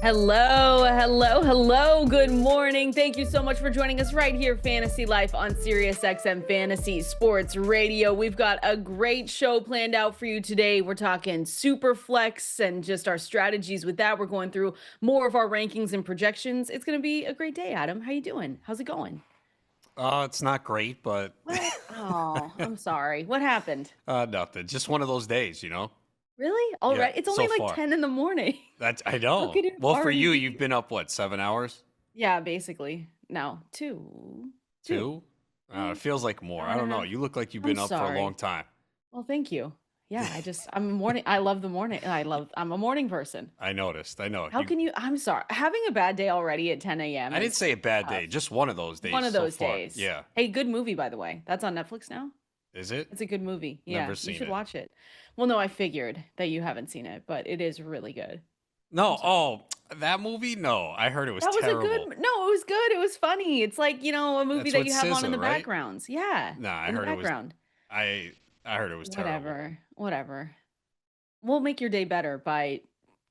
Hello, hello, hello. Good morning. Thank you so much for joining us right here, Fantasy Life on Sirius XM Fantasy Sports Radio. We've got a great show planned out for you today. We're talking Superflex and just our strategies with that. We're going through more of our rankings and projections. It's going to be a great day, Adam. How you doing? How's it going? It's not great, but What? Oh, I'm sorry. What happened? nothing. Just one of those days, you know? Really? All Yeah, right. It's only so like far. 10 in the morning. I How know. could it Well, for already you, you've be? been up what, 7 hours? Yeah, basically. No, two. Two. Two? It Two. feels like more. Hour I and a don't know. half. You look like you've I'm been up for a long sorry. time. Well, thank you. Yeah, I'm a morning. I love the morning. I'm a morning person. I noticed. I know. How can you? I'm sorry. Having a bad day already at 10 a.m. I didn't is say a bad day. tough. Just one of those One days of so those far. days. Yeah. Hey, good movie, by the way. That's on Netflix now. Is it? It's a good movie. Yeah, Never you seen should it. watch it. Well, no, I figured that you haven't seen it, but it is really good. I'm No. sorry. Oh, that movie? No. I heard it was That was a good. terrible. No, it was good. It was funny. It's like, a movie That's that with you have on in SZA, the right? backgrounds. Yeah, Nah, I in the heard it was. background. I I heard it was terrible. Whatever. Whatever. We'll make your day better by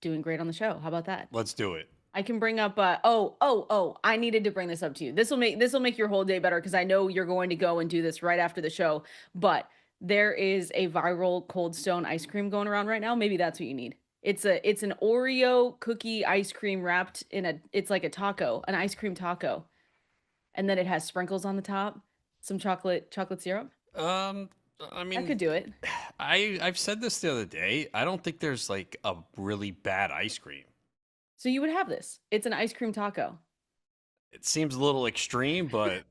doing great on the show. How about that? Let's do it. I can bring up I needed to bring this up to you. This will make your whole day better because I know you're going to go and do this right after the show. But there is a viral Cold Stone ice cream going around right now. Maybe that's what you need. It's an Oreo cookie ice cream wrapped in it's like a taco, an ice cream taco. And then it has sprinkles on the top, some chocolate syrup. Um, I That mean, could do it. I've said this the other day. I don't think there's like a really bad ice cream. So you would have this. It's an ice cream taco. It seems a little extreme, but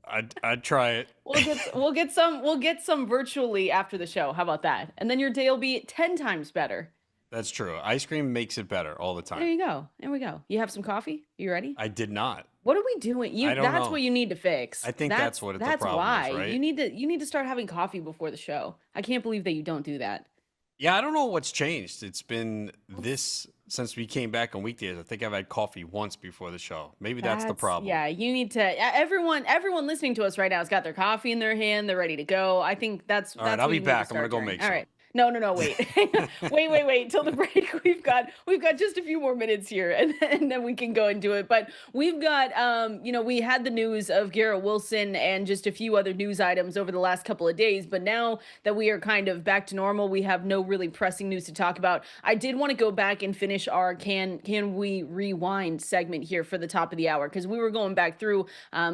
I'd try it. We'll get some virtually after the show. How about that? And then your day will be 10 times better. That's true. Ice cream makes it better all the There time. you go. There we go. You have some coffee? You ready? I did not. What are we doing? I You don't That's what know. you need to fix. I think that's That's what the that's problem is, why. You right? need to you need to start having coffee before the show. I can't believe that you don't do that. Yeah, I don't know what's changed. It's been this since we came back on weekdays. I think I've had coffee once before the show. Maybe that's the problem. Yeah, you need to everyone listening to us right now has got their coffee in their hand, they're ready to go. I think that's All right, that's I'll what be you need to back. I'm gonna start go doing. make All some. right. No, no, no, wait. Wait till the break. We've got just a few more minutes here and then we can go and do it. But we've got we had the news of Garrett Wilson and just a few other news items over the last couple of days, but now that we are kind of back to normal, we have no really pressing news to talk about. I did want to go back and finish our can we rewind segment here for the top of the hour because we were going back through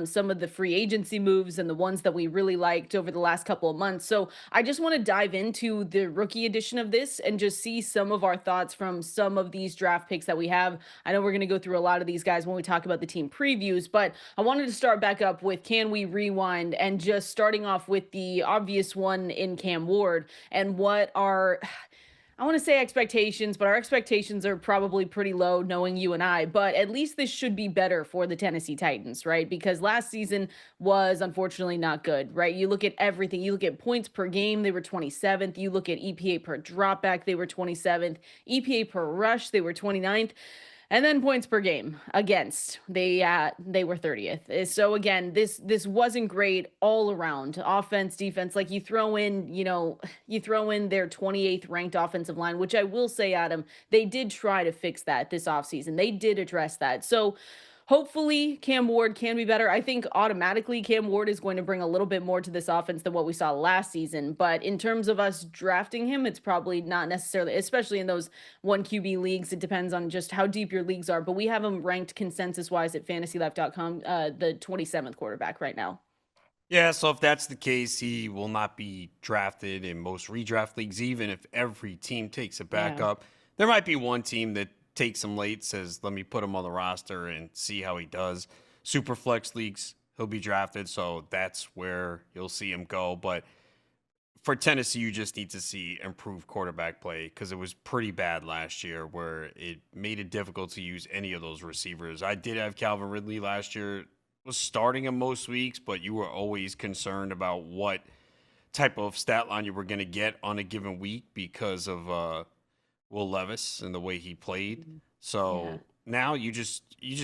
some of the free agency moves and the ones that we really liked over the last couple of months. So I just want to dive into the rookie edition of this and just see some of our thoughts from some of these draft picks that we have. I know we're going to go through a lot of these guys when we talk about the team previews, but I wanted to start back up with can we rewind and just starting off with the obvious one in Cam Ward and what are I want to say expectations, but our expectations are probably pretty low knowing you and I, but at least this should be better for the Tennessee Titans, right? Because last season was unfortunately not good, right? You look at everything, you look at points per game, they were 27th. You look at EPA per dropback, they were 27th. EPA per rush, they were 29th. And then points per game against they were 30th. So again, this wasn't great all around. Offense, defense, like you throw in their 28th ranked offensive line, which I will say, Adam, they did try to fix that this offseason. They did address that. So hopefully Cam Ward can be better. I think automatically Cam Ward is going to bring a little bit more to this offense than what we saw last season. But in terms of us drafting him, it's probably not necessarily, especially in those one QB leagues. It depends on just how deep your leagues are. But we have him ranked consensus wise at fantasylife.com, the 27th quarterback right now. Yeah, so if that's the case, he will not be drafted in most redraft leagues, even if every team takes a Yeah. backup. There might be one team that takes him late, says, let me put him on the roster and see how he does. Superflex leagues, he'll be drafted, so that's where you'll see him go. But for Tennessee, you just need to see improved quarterback play because it was pretty bad last year where it made it difficult to use any of those receivers. I did have Calvin Ridley last year, was starting him most weeks, but you were always concerned about what type of stat line you were going to get on a given week because of Will Levis and the way he played. Mhm. Yeah. So now you just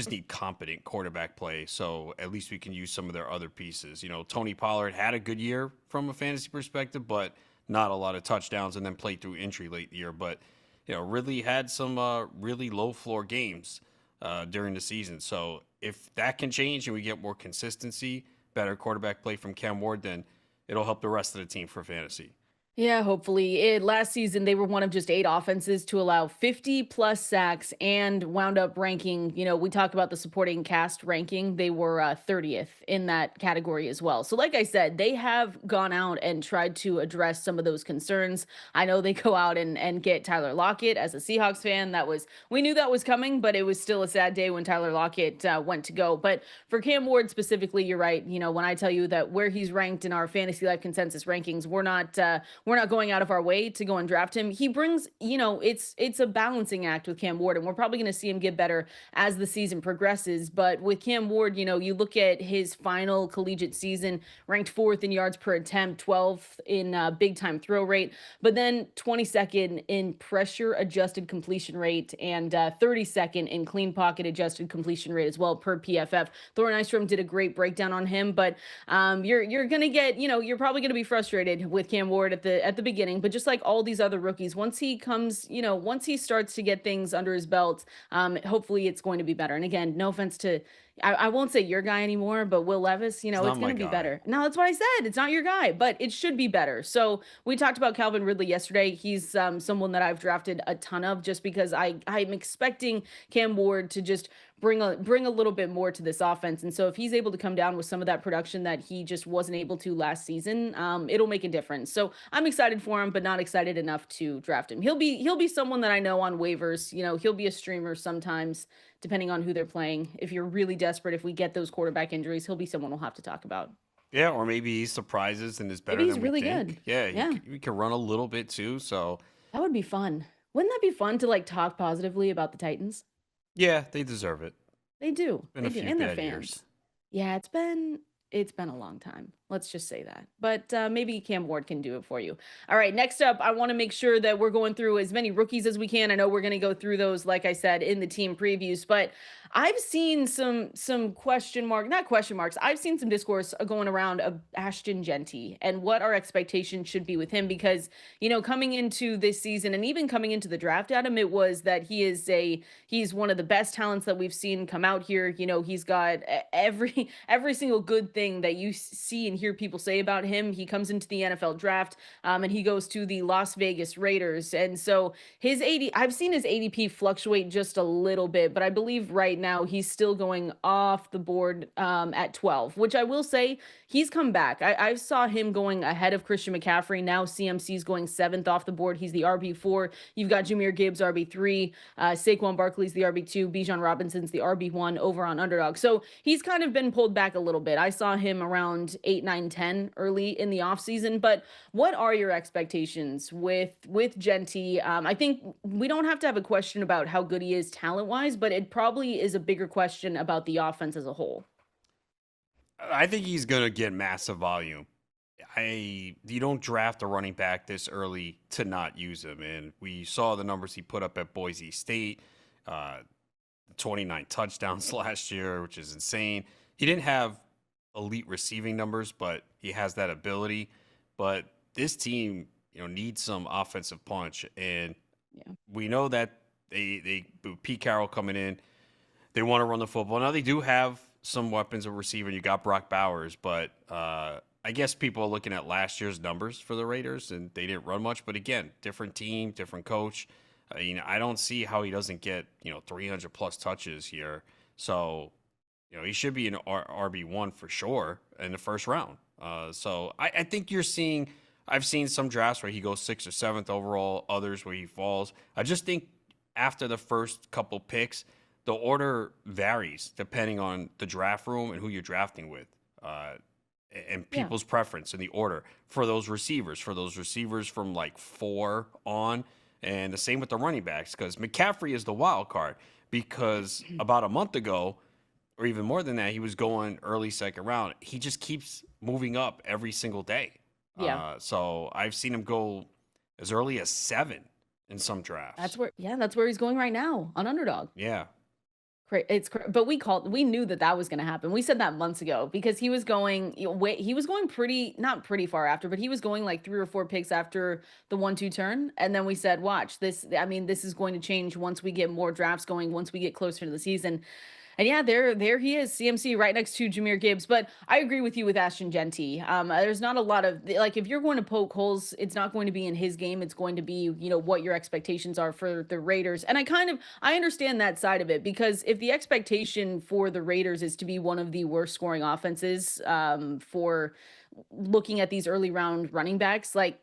need competent quarterback play. So at least we can use some of their other pieces. You know, Tony Pollard had a good year from a fantasy perspective, but not a lot of touchdowns, and then played through injury late in the year. But Ridley had some really low floor games. during the season. So if that can change and we get more consistency, better quarterback play from Cam Ward, then it'll help the rest of the team for fantasy. Yeah, hopefully. Last season, they were one of just 8 offenses to allow 50 plus sacks and wound up ranking. We talk about the supporting cast ranking. They were 30th in that category as well. So, like I said, they have gone out and tried to address some of those concerns. I know they go out and get Tyler Lockett. As a Seahawks fan, we knew that was coming, but it was still a sad day when Tyler Lockett went to go. But for Cam Ward specifically, you're right. When I tell you that where he's ranked in our fantasy life consensus rankings, we're not going out of our way to go and draft him. He brings, it's a balancing act with Cam Ward, and we're probably going to see him get better as the season progresses. But with Cam Ward, you look at his final collegiate season, ranked fourth in yards per attempt, 12th in big time throw rate, but then 22nd in pressure adjusted completion rate and 32nd in clean pocket adjusted completion rate as well per PFF. Thor Nystrom did a great breakdown on him, but you're gonna get, you're probably gonna be frustrated with Cam Ward at the beginning, but just like all these other rookies, once he starts to get things under his belt, hopefully it's going to be better. And again, no offense to, I won't say your guy anymore, but Will Levis, It's it's not going my to be guy. better. No, that's what I said. It's not your guy, but it should be better. So we talked about Calvin Ridley yesterday. He's someone that I've drafted a ton of just because I'm expecting Cam Ward to just bring a little bit more to this offense. And so if he's able to come down with some of that production that he just wasn't able to last season, it'll make a difference. So I'm excited for him, but not excited enough to draft him. He'll be someone that I know on waivers. He'll be a streamer sometimes, depending on who they're playing. If you're really desperate, if we get those quarterback injuries, he'll be someone we'll have to talk about. Yeah, or maybe he surprises and is Maybe better he's than we really good. think. Yeah, Yeah, he can run a little bit too. So that would be fun. Wouldn't that be fun to like talk positively about the Titans? yeah, they deserve it. They do. Been They a do. few And their bad years. fans. Yeah, it's been a long time. Let's just say that. But maybe Cam Ward can do it for you. All right, next up, I want to make sure that we're going through as many rookies as we can. I know we're going to go through those, like I said, in the team previews, but I've seen some not question marks. I've seen some discourse going around of Ashton Genty and what our expectations should be with him because, coming into this season and even coming into the draft, Adam, it was that he's one of the best talents that we've seen come out here. He's got every single good thing that you see and hear people say about him. He comes into the NFL draft, and he goes to the Las Vegas Raiders. And so I've seen his ADP fluctuate just a little bit, but I believe right now he's still going off the board at 12, which I will say he's come back. I saw him going ahead of Christian McCaffrey. Now CMC's going seventh off the board. He's the RB4. You've got Jameer Gibbs, RB3. Saquon Barkley's the RB2. Bijan Robinson's the RB1 over on Underdog. So he's kind of been pulled back a little bit. I saw him around 8, 9, 10 early in the offseason. But what are your expectations with Genty? I think we don't have to have a question about how good he is talent wise, but it probably is a bigger question about the offense as a whole. I think he's gonna get massive volume. You don't draft a running back this early to not use him, and we saw the numbers he put up at Boise State, uh, 29 touchdowns last year, which is insane. He didn't have elite receiving numbers, but he has that ability. But this team, needs some offensive punch, and Yeah. we know that Pete Carroll coming in, they want to run the football. Now they do have some weapons of receiving. You got Brock Bowers, but I guess people are looking at last year's numbers for the Raiders, and they didn't run much. But again, different team, different coach. I don't see how he doesn't get 300 plus touches here. So he should be an RB1 for sure in the first round. So I think you're seeing. I've seen some drafts where he goes sixth or seventh overall, others where he falls. I just think after the first couple picks, the order varies depending on the draft room and who you're drafting with, and Yeah. people's preference in the order for those receivers, from like 4 on, and the same with the running backs because McCaffrey is the wild card because about a month ago, or even more than that, he was going early second round. He just keeps moving up every single day. Yeah. So I've seen him go as early as 7 in some That's drafts. where, yeah, that's where he's going right now on Underdog. Yeah. But we knew that that was going to happen. We said that months ago because he was going, he was going pretty, not pretty far after, but he was going like 3 or 4 picks after the 1-2 turn. And then we said, watch this. I mean, this is going to change once we get more drafts going, once we get closer to the season. And yeah, there he is, CMC right next to Jameer Gibbs. But I agree with you with Ashton Genty. There's not a lot of like if you're going to poke holes, it's not going to be in his game. It's going to be what your expectations are for the Raiders. And I understand that side of it because if the expectation for the Raiders is to be one of the worst scoring offenses for looking at these early round running backs, like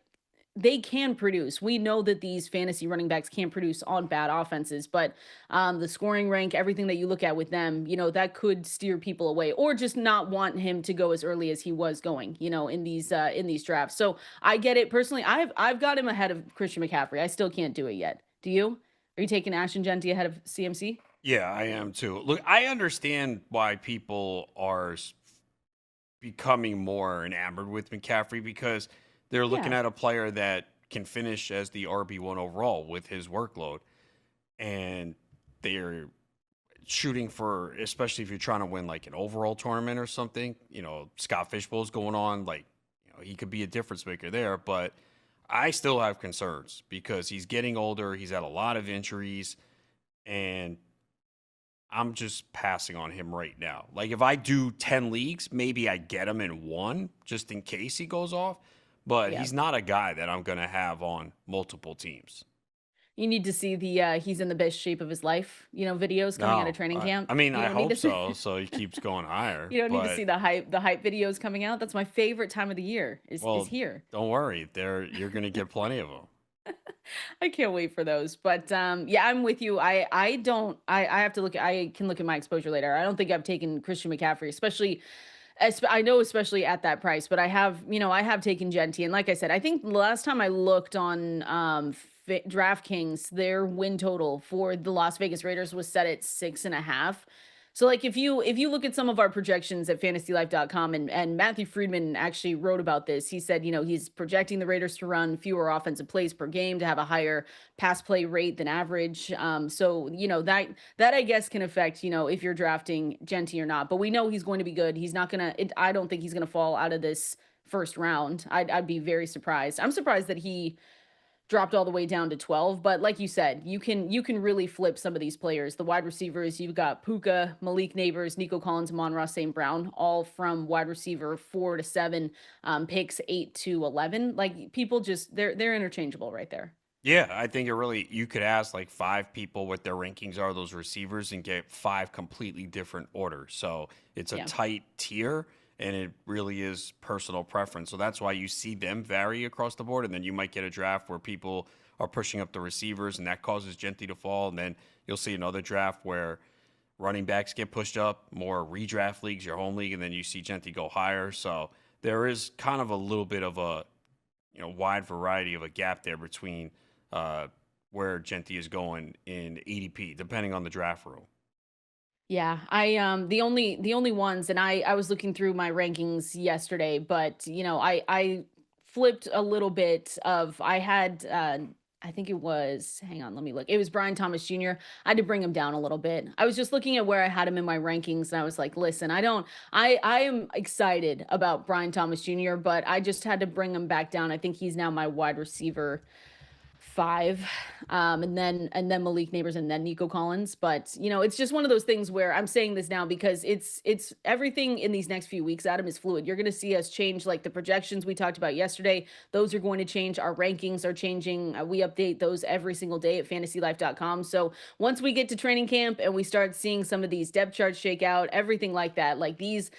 they can produce. We know that these fantasy running backs can produce on bad offenses, but the scoring rank, everything that you look at with them, that could steer people away or just not want him to go as early as he was going, in these drafts. So I get it personally. I've got him ahead of Christian McCaffrey. I still can't do it yet. Do you? Are you taking Ashton Genty ahead of CMC? Yeah, I am too. Look, I understand why people are becoming more enamored with McCaffrey because they're looking Yeah. at a player that can finish as the RB1 overall with his workload. And they're shooting for, especially if you're trying to win like an overall tournament or something, Scott Fishbowl's going on, like, he could be a difference maker there. But I still have concerns because he's getting older. He's had a lot of injuries. And I'm just passing on him right now. Like if I do 10 leagues, maybe I get him in one just in case he goes off. But Yeah. he's not a guy that I'm going to have on multiple teams. You need to see the he's in the best shape of his life, videos coming out of No, training camp. I mean, You I don't need hope to see so. So he keeps going higher. you don't need to But see the hype videos coming out. That's my favorite time of the year is well, here. don't worry. You're going to get plenty of them. I can't wait for those. But yeah, I'm with you. I don't I have to look I can look at my exposure later. I don't think I've taken Christian McCaffrey, especially I know especially at that price, but I have taken Genty. And like I said, I think the last time I looked on DraftKings, their win total for the Las Vegas Raiders was set at 6.5. So like if you look at some of our projections at fantasylife.com and Matthew Friedman actually wrote about this. He said, he's projecting the Raiders to run fewer offensive plays per game to have a higher pass play rate than average. So that I guess can affect, if you're drafting Genty or not. But we know he's going to be good. He's not gonna I don't think he's gonna fall out of this first round. I'd be very surprised. I'm surprised that he dropped all the way down to 12. But like you said, you can really flip some of these players. The wide receivers, you've got Puka, Malik Neighbors, Nico Collins, Amon-Ra St. Brown, all from wide receiver 4 to 7, picks 8 to 11. Like people just they're interchangeable right there. Yeah, I think you could ask like five people what their rankings are, those receivers, and get five completely different orders. So it's a Yeah. tight tier and it really is personal preference. So that's why you see them vary across the board. And then you might get a draft where people are pushing up the receivers and that causes Genty to fall. And then you'll see another draft where running backs get pushed up, more redraft leagues, your home league, and then you see Genty go higher. So there is kind of a little bit of a wide variety of a gap there between where Genty is going in ADP, depending on the draft room. Yeah, the only ones, and I was looking through my rankings yesterday, but I flipped a little bit of I had I think it was hang on, let me look. It was Brian Thomas Jr. I had to bring him down a little bit. I was just looking at where I had him in my rankings and I was like, listen, I am excited about Brian Thomas Jr., but I just had to bring him back down. I think he's now my wide receiver 5, and then Malik Neighbors and then Nico Collins. But it's just one of those things where I'm saying this now because it's everything in these next few weeks, Adam, is fluid. You're going to see us change like the projections we talked about yesterday. Those are going to change. Our rankings are changing. We update those every single day at fantasylife.com. So once we get to training camp and we start seeing some of these depth charts shake out, everything like that, like these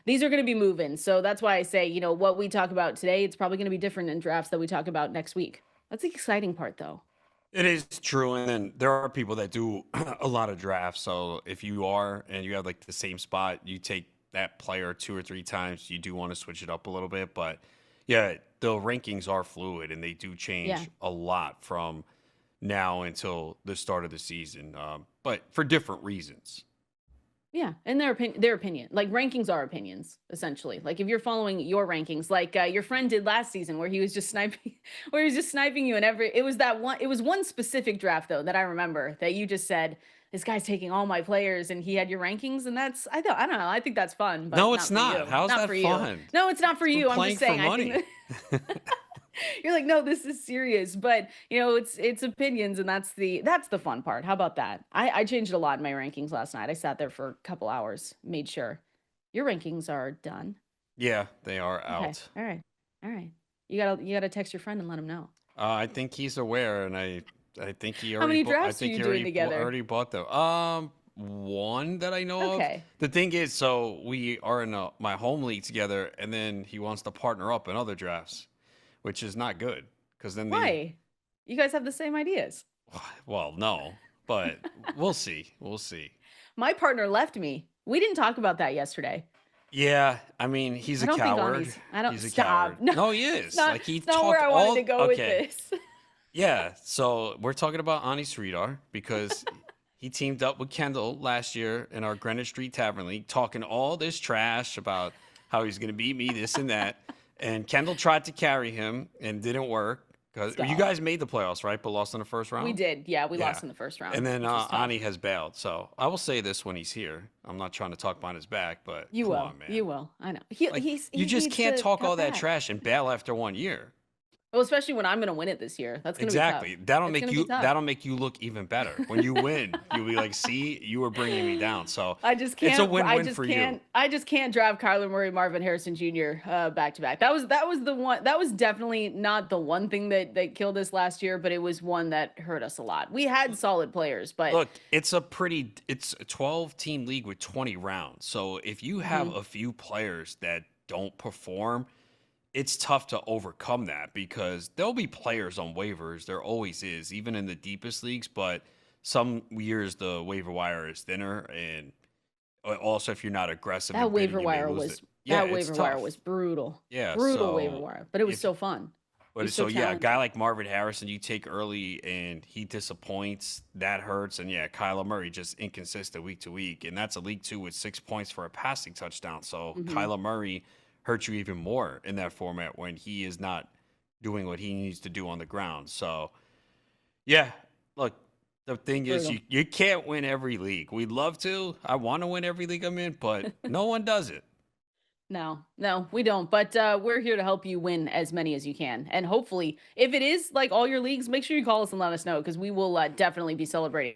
are going to be moving. So that's why I say, what we talk about today, it's probably going to be different in drafts that we talk about next week. That's the exciting part, though. It is true, and then there are people that do a lot of drafts. So if you are and you have like the same spot, you take that player 2 or 3 times. You do want to switch it up a little bit, but yeah, the rankings are fluid and they do Yeah. change a lot from now until the start of the season, but for different reasons. Yeah, and their opinion. Like rankings are opinions, essentially. Like if you're following your rankings, like your friend did last season, where he was just sniping, where he was just sniping you, and it was one specific draft though that I remember that you just said, this guy's taking all my players and he had your rankings and I don't know. I think that's fun, but No, it's not for not. you. How's Not that for you. fun? No, it's not for We're you. I'm playing just for saying I think money. that you're like, no, this is serious, but it's opinions, and that's the fun part. How about that? I changed a lot in my rankings last night. I sat there for a couple hours, made sure. Your rankings are done. Yeah, they are Okay. out. All right. All right. You gotta text your friend and let him know. I think he's aware, and I think he How already many bought. I drafts are think you he doing already together? already bought them. One that I know of. Okay. The thing is, so we are in my home league together, and then he wants to partner up in other drafts, which is not good because then the Why? You guys have the same ideas. well, no, but we'll see. We'll see. My partner left me. We didn't talk about that yesterday. Yeah, I mean, he's I a don't think coward. Ani's. I don't He's a coward. stop. No, No, he is. Like he it's not where talked I wanted to all go with okay. this. Yeah, so we're talking about Ani Sridhar because he teamed up with Kendall last year in our Greenwich Street Tavern League, talking all this trash about how he's going to beat me, this and that. And Kendall tried to carry him and didn't work because you Stop. guys made the playoffs, right? But lost in the first We round. did. Yeah, we Yeah, lost in the first and round, then which was tough. Ani has bailed. So I will say this when he's here. I'm not trying to talk behind his back, but You come will. on, man. You will. I know. Like you He just needs can't to talk all cut that back. trash and bail after 1 year. Well, especially when I'm going to win it this year. That's going to be tough. Exactly. That'll It's make going to be you tough. that'll make you look even better. When you win, you'll be like, "See, you were bringing me down." So, it's a win-win for you. I just can't drive Kyler Murray, Marvin Harrison Jr. Back to back. That was the one. That was definitely not the one thing that killed us last year, but it was one that hurt us a lot. We had solid players, but Look, it's a 12-team league with 20 rounds. So, if you have mhm, a few players that don't perform, it's tough to overcome that because there'll be players on waivers. There always is, even in the deepest leagues, but some years the waiver wire is thinner and also if you're not aggressive in bidding, you may lose it. Yeah, that it's waiver wire tough. was brutal. Yeah, Brutal waiver so wire, but it was if so fun. It but was so so yeah, a guy challenging. like Marvin Harrison, you take early and he disappoints, that hurts. And yeah, Kyler Murray just inconsistent week to week, and that's a league two with 6 points for a passing touchdown. So Mhm. Kyler Murray hurts you even more in that format when he is not doing what he needs to do on the ground. So yeah, look, the thing is, Brutal. you can't win every league. We'd love to. I want to win every league I'm in, but no one does it. No, no, we don't. But we're here to help you win as many as you can. And hopefully, if it is like all your leagues, make sure you call us and let us know because we will definitely be celebrating.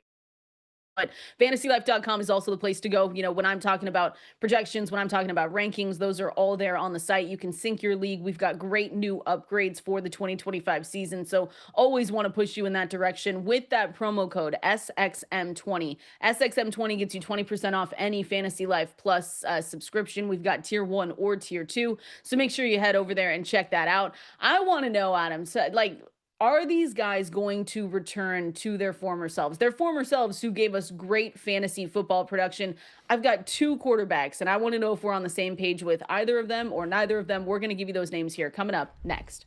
But fantasylife.com is also the place to go. When I'm talking about projections, when I'm talking about rankings, those are all there on the site. You can sync your league. We've got great new upgrades for the 2025 season. So always want to push you in that direction with that promo code SXM20. SXM20 gets you 20% off any Fantasy Life Plus subscription. We've got tier one or tier two. So make sure you head over there and check that out. I want to know, Adam, so, like, are these guys going to return to their former selves? Their former selves who gave us great fantasy football production. I've got two quarterbacks, and I want to know if we're on the same page with either of them or neither of them. We're going to give you those names here coming up next.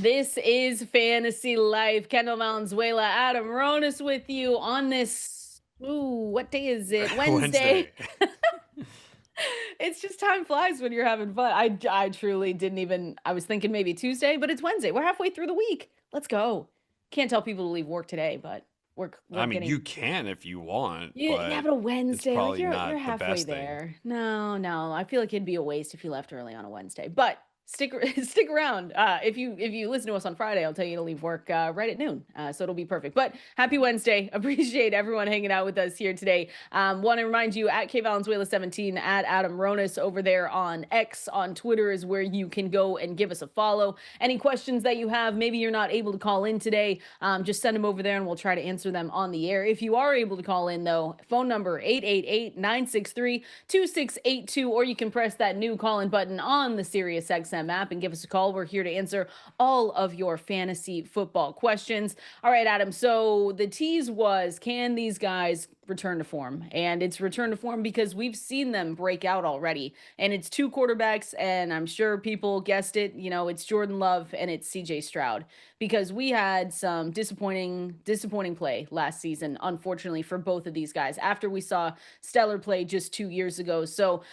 This is Fantasy Life. Kendall Valenzuela, Adam Ronis with you on this. Ooh, what day is it? Wednesday. Wednesday. It's just time flies when you're having fun. I truly didn't even. I was thinking maybe Tuesday, but it's Wednesday. We're halfway through the week. Let's go. Can't tell people to leave work today, but we're I mean, you getting. can if you want, Yeah, but but a it's Wednesday, like probably you're not the halfway best thing. there. No, no, I feel like it'd be a waste if you left early on a Wednesday. But stick around. If you listen to us on Friday, I'll tell you to leave work right at noon. So it'll be perfect. But happy Wednesday. Appreciate everyone hanging out with us here today. Want to remind you at KValenzuela17 at Adam Ronis over there on X on Twitter is where you can go and give us a follow. Any questions that you have, maybe you're not able to call in today, just send them over there and we'll try to answer them on the air. If you are able to call in though, phone number 888-963-2682, or you can press that new call in button on the Sirius XM app and give us a call. We're here to answer all of your fantasy football questions. All right, Adam. So the tease was, can these guys return to form? And it's return to form because we've seen them break out already. And it's two quarterbacks, and I'm sure people guessed it. It's Jordan Love and it's CJ Stroud because we had some disappointing play last season, unfortunately, for both of these guys after we saw stellar play just 2 years ago. So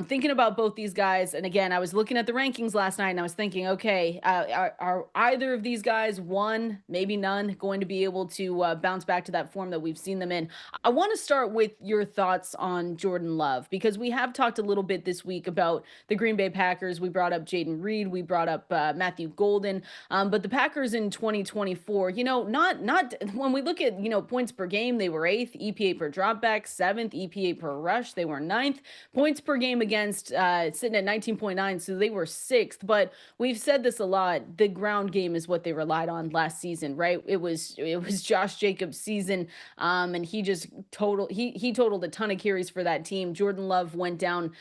thinking about both these guys, and again, I was looking at the rankings last night and I was thinking, okay, are either of these guys, one, maybe none, going to be able to bounce back to that form that we've seen them in? I want to start with your thoughts on Jordan Love because we have talked a little bit this week about the Green Bay Packers. We brought up Jaden Reed, we brought up Matthew Golden, but the Packers in 2024, not when we look at points per game, they were eighth, EPA per dropback, seventh, EPA per rush, they were ninth, points per game against sitting at 19.9, so they were sixth. But we've said this a lot. The ground game is what they relied on last season, right? It was Josh Jacobs' season, and he totaled a ton of carries for that team. Jordan Love went down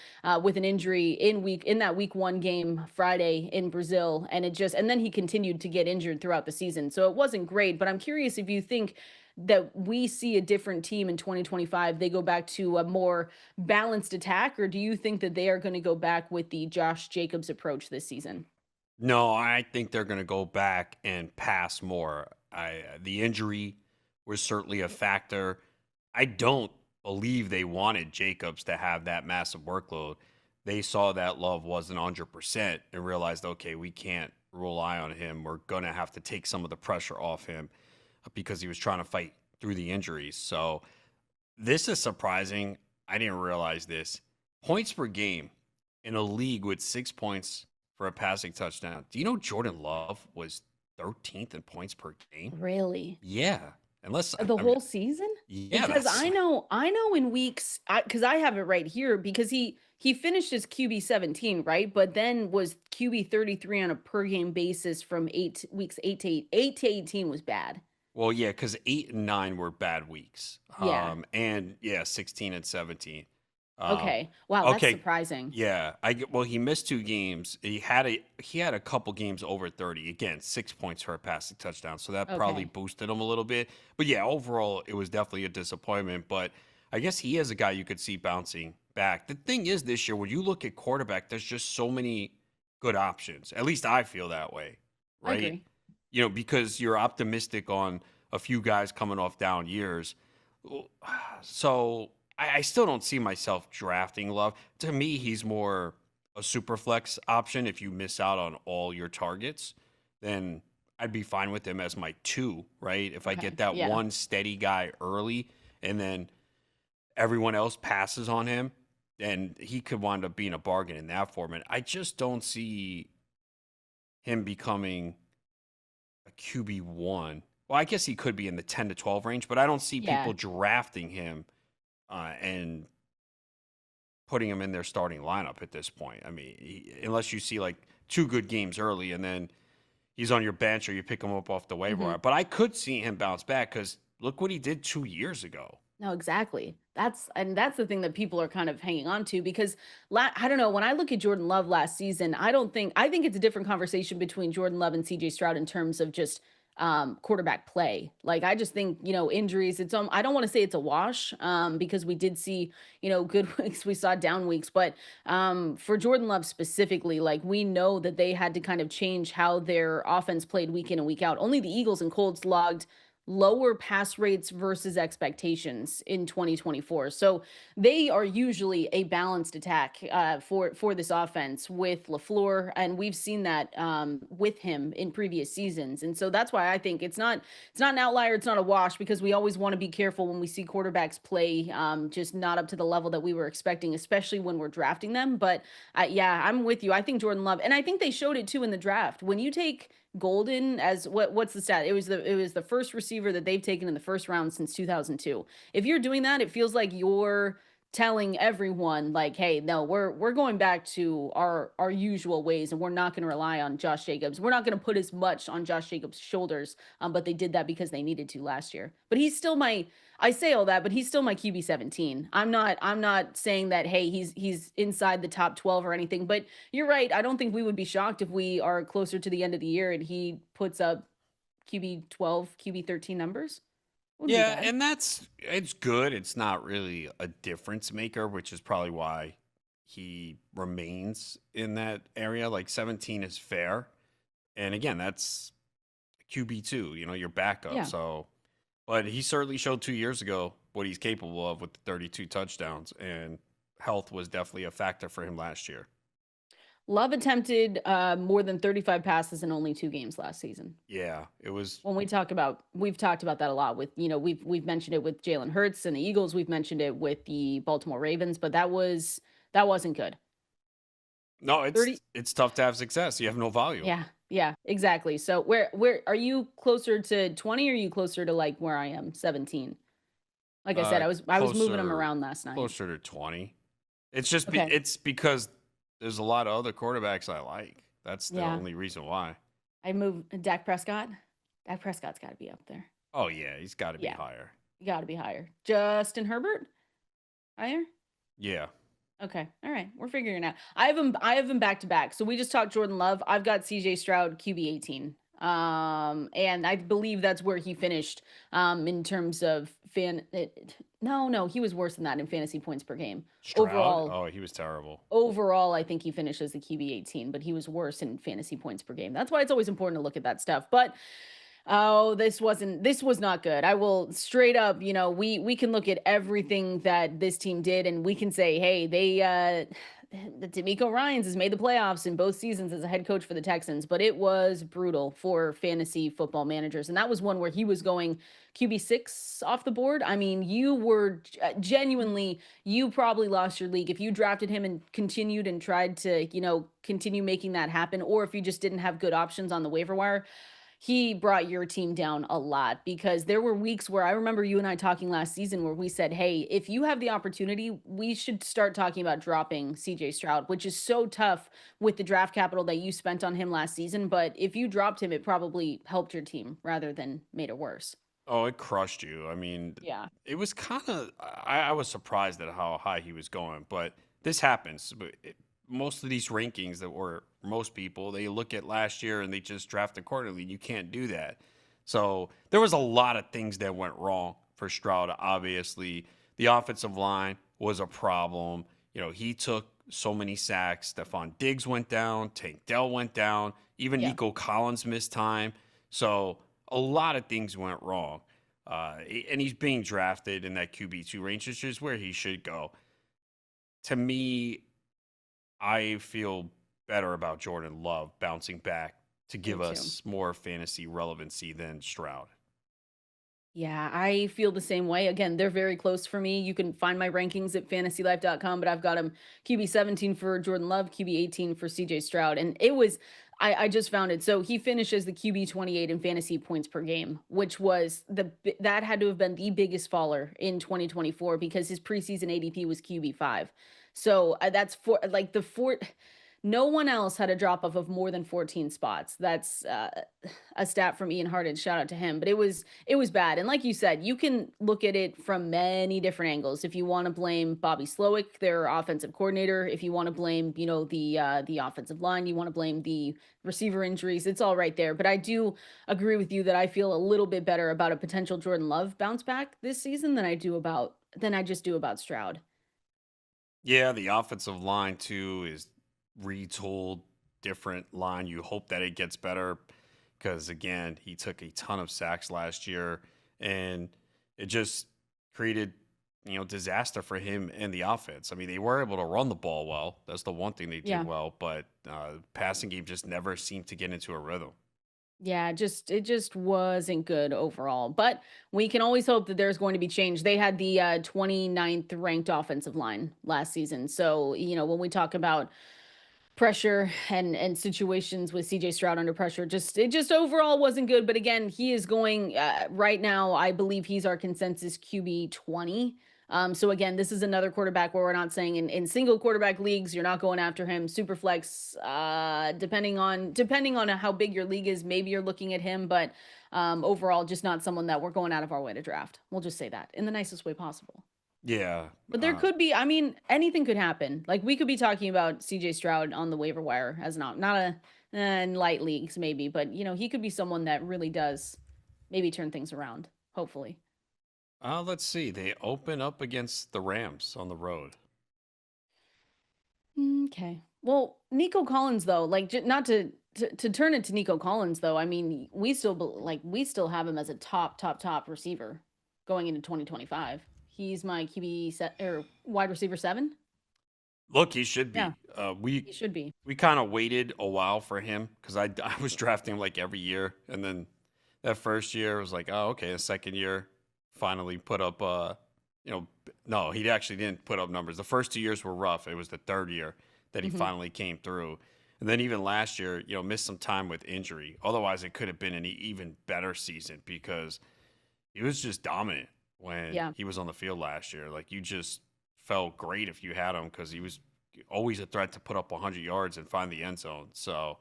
with an injury in that week one game Friday in Brazil, and then he continued to get injured throughout the season. So it wasn't great. But I'm curious if you think that we see a different team in 2025. They go back to a more balanced attack, or do you think that they are going to go back with the Josh Jacobs approach this season? No, I think they're going to go back and pass more. The injury was certainly a factor. I don't believe they wanted Jacobs to have that massive workload. They saw that Love wasn't 100% and realized, okay, we can't rely on him. We're going to have to take some of the pressure off him because he was trying to fight through the injuries. So this is surprising. I didn't realize this. Points per game in a league with 6 points for a passing touchdown. Do you know Jordan Love was 13th in points per game? Really? Yeah. Unless The I mean, whole season? yeah, Because that's I know in weeks, because I have it right here because he finished as QB 17, right? But then was QB 33 on a per game basis from weeks 8 to 18 was bad. well, yeah, because 8 and 9 were bad weeks. Yeah. And yeah, 16 and 17. Um, Okay. Wow, that's okay, surprising. yeah, well, he missed 2 games. He had a couple games over 30. Again, 6 points for a passing touchdown, so that probably Okay. boosted him a little bit. But yeah, overall, it was definitely a disappointment. But I guess he is a guy you could see bouncing back. The thing is, this year, when you look at quarterback, there's just so many good options. At least I feel that way, I right? agree. Because you're optimistic on a few guys coming off down years. So I still don't see myself drafting Love. To me, he's more a super flex option. If you miss out on all your targets, then I'd be fine with him as my two, right? If I get Okay. that Yeah. one steady guy early and then everyone else passes on him, then he could wind up being a bargain in that format. I just don't see him becoming a QB1. Well, I guess he could be in the 10 to 12 range, but I don't see people Yeah. drafting him and putting him in their starting lineup at this point. I mean, unless you see like two good games early and then he's on your bench or you pick him up off the waiver Mhm. wire. But I could see him bounce back because look what he did 2 years ago. No, exactly. That's the thing that people are kind of hanging on to because I don't know, when I look at Jordan Love last season, I think it's a different conversation between Jordan Love and CJ Stroud in terms of just quarterback play. Like I just think, injuries, I don't want to say it's a wash because we did see, good weeks, we saw down weeks, but for Jordan Love specifically, like we know that they had to kind of change how their offense played week in and week out. Only the Eagles and Colts logged lower pass rates versus expectations in 2024. So they are usually a balanced attack for this offense with LaFleur, and we've seen that with him in previous seasons. And so that's why I think it's not an outlier, it's not a wash because we always want to be careful when we see quarterbacks play just not up to the level that we were expecting, especially when we're drafting them. But yeah, I'm with you. I think Jordan Love, and I think they showed it too in the draft. When you take Golden as what's the stat? It was the first receiver that they've taken in the first round since 2002. If you're doing that, it feels like you're telling everyone like, "Hey, no, we're going back to our usual ways and we're not going to rely on Josh Jacobs. We're not going to put as much on Josh Jacobs' shoulders." But they did that because they needed to last year. But he's still my I say all that, but he's still my QB 17. I'm not saying that hey, he's inside the top 12 or anything, but you're right. I don't think we would be shocked if we are closer to the end of the year and he puts up QB 12, QB 13 numbers. Wouldn't be Yeah, bad. and it's good. It's not really a difference maker, which is probably why he remains in that area. Like 17 is fair. And again, that's QB2, your backup. Yeah. So, but he certainly showed 2 years ago what he's capable of with the 32 touchdowns, and health was definitely a factor for him last year. Love attempted more than 35 passes in only 2 games last season. Yeah, it was. When we've talked about that a lot with, we've mentioned it with Jalen Hurts and the Eagles. We've mentioned it with the Baltimore Ravens, but that wasn't good. No, 30, it's tough to have success. You have no volume. yeah, yeah, exactly. So where are you closer to 20 or are you closer to like where I am, 17? Like I said, Uh, I was moving them closer around last night. closer to 20. It's just Okay. it's because there's a lot of other quarterbacks I like. That's the Yeah. only reason why. I moved Dak Prescott. Dak Prescott's got to be up there. Oh yeah, he's got to be Yeah, higher. got to be higher. Justin Herbert higher. Yeah. Okay, all right, we're figuring it out. I have him back to back. So we just talked Jordan Love. I've got CJ Stroud QB 18. And I believe that's where he finished in terms of no, he was worse than that in fantasy points per game. Stroud? Overall, Oh, he was terrible. overall I think he finished as the QB 18, but he was worse in fantasy points per game. That's why it's always important to look at that stuff. But oh, this was not good. I will straight up, we can look at everything that this team did and we can say, hey, the D'Amico Ryans has made the playoffs in both seasons as a head coach for the Texans, but it was brutal for fantasy football managers. And that was one where he was going QB6 off the board. I mean, you were genuinely, you probably lost your league if you drafted him and continued and tried to, continue making that happen, or if you just didn't have good options on the waiver wire. He brought your team down a lot because there were weeks where I remember you and I talking last season where we said, hey, if you have the opportunity, we should start talking about dropping CJ Stroud, which is so tough with the draft capital that you spent on him last season. But if you dropped him, it probably helped your team rather than made it worse. Oh, it crushed you. I mean, Yeah. it was kind of. I was surprised at how high he was going, but this happens. But most of these rankings that were most people, they look at last year and they just draft accordingly. You can't do that. So there was a lot of things that went wrong for Stroud. Obviously, the offensive line was a problem. He took so many sacks. Stephon Diggs went down. Tank Dell went down. Even Yeah. Nico Collins missed time. So a lot of things went wrong. And he's being drafted in that QB2 range, which is where he should go. To me, I feel better about Jordan Love bouncing back to Me give too. us more fantasy relevancy than Stroud. Yeah, I feel the same way. Again, they're very close for me. You can find my rankings at fantasylife.com, but I've got him QB 17 for Jordan Love, QB 18 for CJ Stroud. And I just found it. So he finishes the QB 28 in fantasy points per game, which was that had to have been the biggest faller in 2024 because his preseason ADP was QB 5. So that's for like the four. No one else had a drop off of more than 14 spots. That's a stat from Ian Harden. Shout out to him. But it was bad. And like you said, you can look at it from many different angles. If you want to blame Bobby Slowick, their offensive coordinator, if you want to blame, the offensive line, you want to blame the receiver injuries, it's all right there. But I do agree with you that I feel a little bit better about a potential Jordan Love bounce back this season than I just do about Stroud. Yeah, the offensive line too is retooled, different line. You hope that it gets better because again, he took a ton of sacks last year, and it just created disaster for him and the offense. I mean, they were able to run the ball well. That's the one thing they did Yeah. well, but passing game just never seemed to get into a rhythm. Yeah, it just wasn't good overall. But we can always hope that there's going to be change. They had the 29th ranked offensive line last season. So, when we talk about pressure and situations with CJ Stroud under pressure, it just overall wasn't good. But again, he is going right now. I believe he's our consensus QB 20. So again, this is another quarterback where we're not saying in single quarterback leagues you're not going after him. Super flex, depending on how big your league is, maybe you're looking at him. But overall, just not someone that we're going out of our way to draft. We'll just say that in the nicest way possible. Yeah. But there could be, I mean, anything could happen. Like we could be talking about CJ Stroud on the waiver wire as not in light leagues maybe, but he could be someone that really does maybe turn things around, hopefully. Let's see. They open up against the Rams on the road. Okay. Well, Nico Collins though, like not to turn it to Nico Collins though. I mean, we still have him as a top receiver going into 2025. He's my QB set or wide receiver 7. Look, he should Yeah, be. We he should be. we kind of waited a while for him because I was drafting him like every year, and then that first year was like, oh, okay. The second year finally put up, no, he actually didn't put up numbers. The first 2 years were rough. It was the third year that he Mhm. finally came through, and then even last year, missed some time with injury. Otherwise, it could have been an even better season because he was just dominant when Yeah. he was on the field last year. Like you just felt great if you had him because he was always a threat to put up 100 yards and find the end zone. So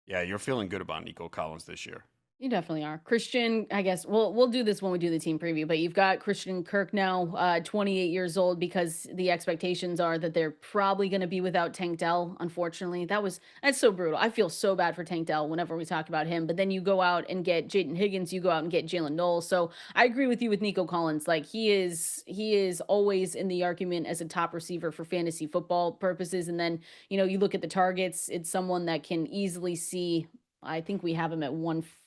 yeah, you're feeling good about Nico Collins this year. You definitely are. Christian, I guess we'll do this when we do the team preview, but you've got Christian Kirk now, 28 years old, because the expectations are that they're probably going to be without Tank Dell. Unfortunately, that's so brutal. I feel so bad for Tank Dell whenever we talk about him. But then you go out and get Jaden Higgins, you go out and get Jalen Knowles. So I agree with you with Nico Collins. Like he is always in the argument as a top receiver for fantasy football purposes. And then you look at the targets. It's someone that can easily see. I think we have him at 140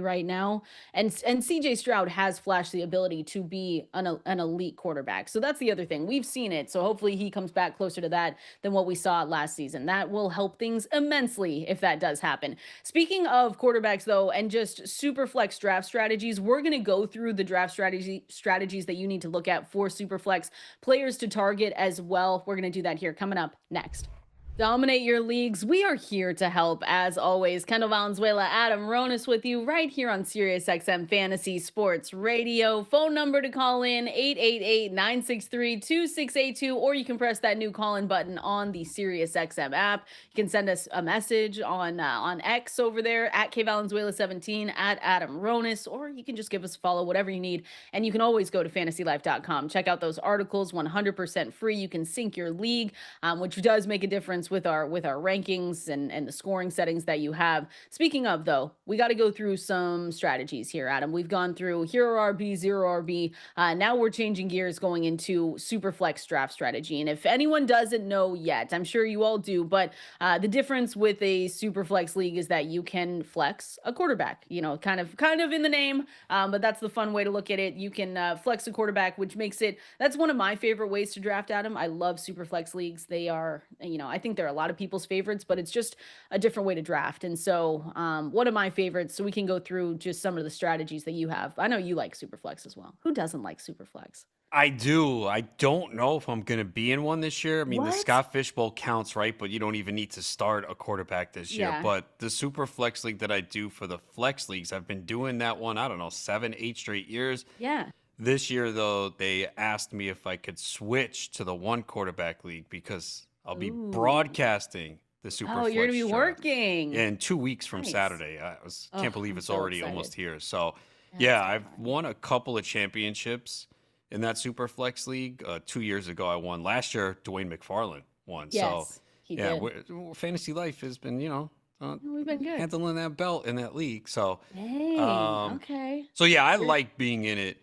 right now. And CJ Stroud has flashed the ability to be an elite quarterback. So that's the other thing. We've seen it. So hopefully he comes back closer to that than what we saw last season. That will help things immensely if that does happen. Speaking of quarterbacks though, and just super flex draft strategies, we're going to go through the draft strategies that you need to look at for super flex players to target as well. We're going to do that here coming up next. Dominate your leagues. We are here to help, as always. Kendall Valenzuela, Adam Ronis with you right here on Sirius XM Fantasy Sports Radio. Phone number to call in 888-963-2682, or you can press that new call-in button on the Sirius XM app. You can send us a message on X over there at KValenzuela17 at Adam Ronis, or you can just give us a follow, whatever you need. And you can always go to fantasylife.com. Check out those articles, 100% free. You can sync your league, which does make a difference with our rankings and the scoring settings that you have. Speaking of though, we got to go through some strategies here, Adam. We've gone through hero RB, zero RB. Now we're changing gears, going into super flex draft strategy. And if anyone doesn't know yet, I'm sure you all do, but the difference with a super flex league is that you can flex a quarterback. Kind of in the name, but that's the fun way to look at it. You can flex a quarterback, which makes it that's one of my favorite ways to draft, Adam. I love super flex leagues. They are, I think they're a lot of people's favorites, but it's just a different way to draft. And so, one of my favorites. So we can go through just some of the strategies that you have. I know you like super flex as well. Who doesn't like super flex? I do. I don't know if I'm going to be in one this year. I mean, the What? Scott Fishbowl counts, right? But you don't even need to start a quarterback this year. Yeah. But the super flex league that I do for the flex leagues, I've been doing that one, I don't know, 7, 8 straight years. Yeah. This year, though, they asked me if I could switch to the one quarterback league because I'll be Ooh. broadcasting the Oh, you're gonna Superflex be draft working. in 2 weeks from Nice. Saturday. Oh, Can't believe I'm it's so already excited. almost here. So, That's yeah, so I've fun. won a couple of championships in that Superflex league. 2 years ago, I won. Last year, Dwayne McFarland won. So, Yes, he yeah, did. Fantasy Life has been, We've been good. handling that belt in that league. So, Dang. um, Okay. so yeah, I You're like being in it.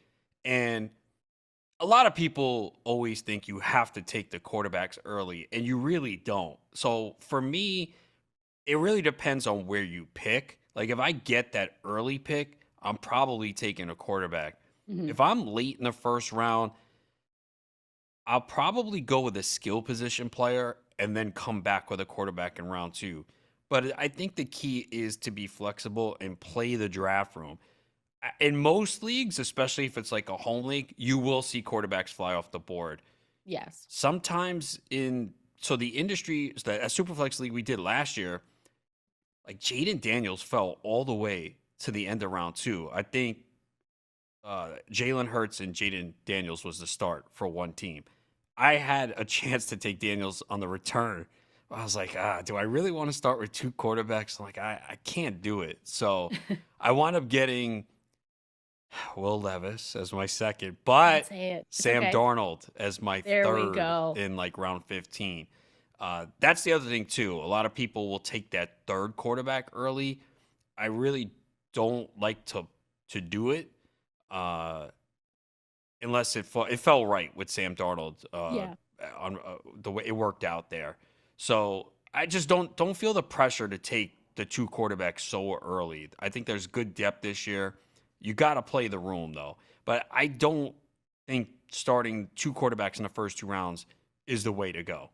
And a lot of people always think you have to take the quarterbacks early, and you really don't. So for me, it really depends on where you pick. Like if I get that early pick, I'm probably taking a quarterback. mhm. If I'm late in the first round, I'll probably go with a skill position player and then come back with a quarterback in round two. But I think the key is to be flexible and play the draft room. In most leagues, especially if it's like a home league, you will see quarterbacks fly off the board. Yes. Sometimes the industry, that a Superflex league we did last year, like Jaden Daniels fell all the way to the end of round two. I think Jalen Hurts and Jaden Daniels was the start for one team. I had a chance to take Daniels on the return. I was like, do I really want to start with two quarterbacks? I'm like, I can't do it. So I wound up getting Will Levis as my second, Don't but say it. It's Sam okay. Darnold as my There we third go. in like round 15. That's the other thing too. A lot of people will take that third quarterback early. I really don't like to do it uh, unless it fell right with Sam Darnold Yeah. on the way it worked out there. So I just don't feel the pressure to take the two quarterbacks so early. I think there's good depth this year. You got to play the room though, but I don't think starting two quarterbacks in the first 2 rounds is the way to go.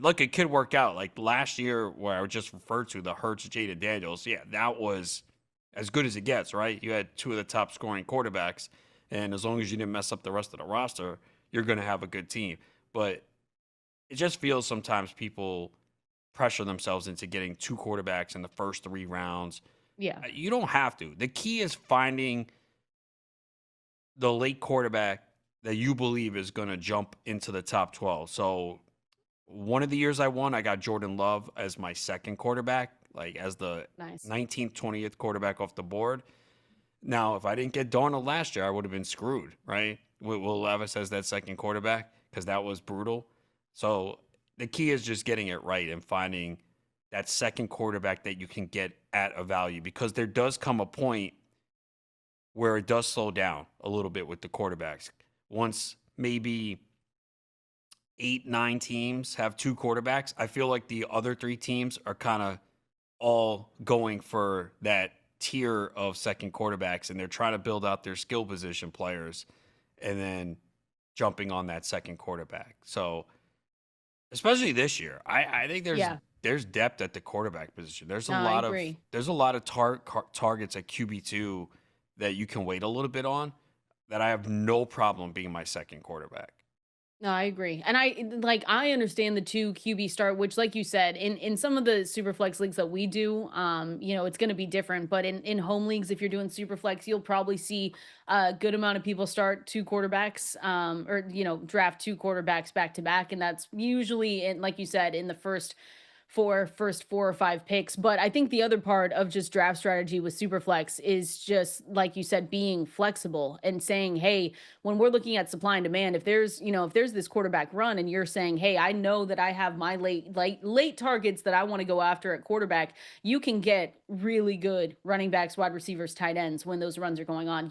Look, it could work out. Like last year, where I just referred to the Hurts, Jada Daniels. Yeah, that was as good as it gets, right? You had two of the top scoring quarterbacks, and as long as you didn't mess up the rest of the roster, you're going to have a good team. But it just feels sometimes people pressure themselves into getting two quarterbacks in the first 3 rounds. Yeah. You don't have to. The key is finding the late quarterback that you believe is going to jump into the top 12. So one of the years I won, I got Jordan Love as my second quarterback, like as the Nice. 19th, 20th quarterback off the board. Now, if I didn't get Darnold last year, I would have been screwed, right? With Will Levis as that second quarterback because that was brutal. So the key is just getting it right and finding that second quarterback that you can get at a value because there does come a point where it does slow down a little bit with the quarterbacks. Once maybe 8, 9 teams have two quarterbacks, I feel like the other 3 teams are kind of all going for that tier of second quarterbacks and they're trying to build out their skill position players and then jumping on that second quarterback. So, especially this year, I think Yeah. there's depth at the quarterback position. There's a No, I lot of agree. targets at QB2 that you can wait a little bit on that I have no problem being my second quarterback. No, I agree. And I understand the 2 QB start, which like you said, in some of the super flex leagues that we do, it's going to be different, but in home leagues if you're doing super flex, you'll probably see a good amount of people start 2 quarterbacks or draft 2 quarterbacks back to back, and that's usually in, like you said, in the first 4 or 5 picks. But I think the other part of just draft strategy with Superflex is just like you said, being flexible and saying, hey, when we're looking at supply and demand, if there's this quarterback run and you're saying, hey, I know that I have my late targets that I want to go after at quarterback, you can get really good running backs, wide receivers, tight ends when those runs are going on.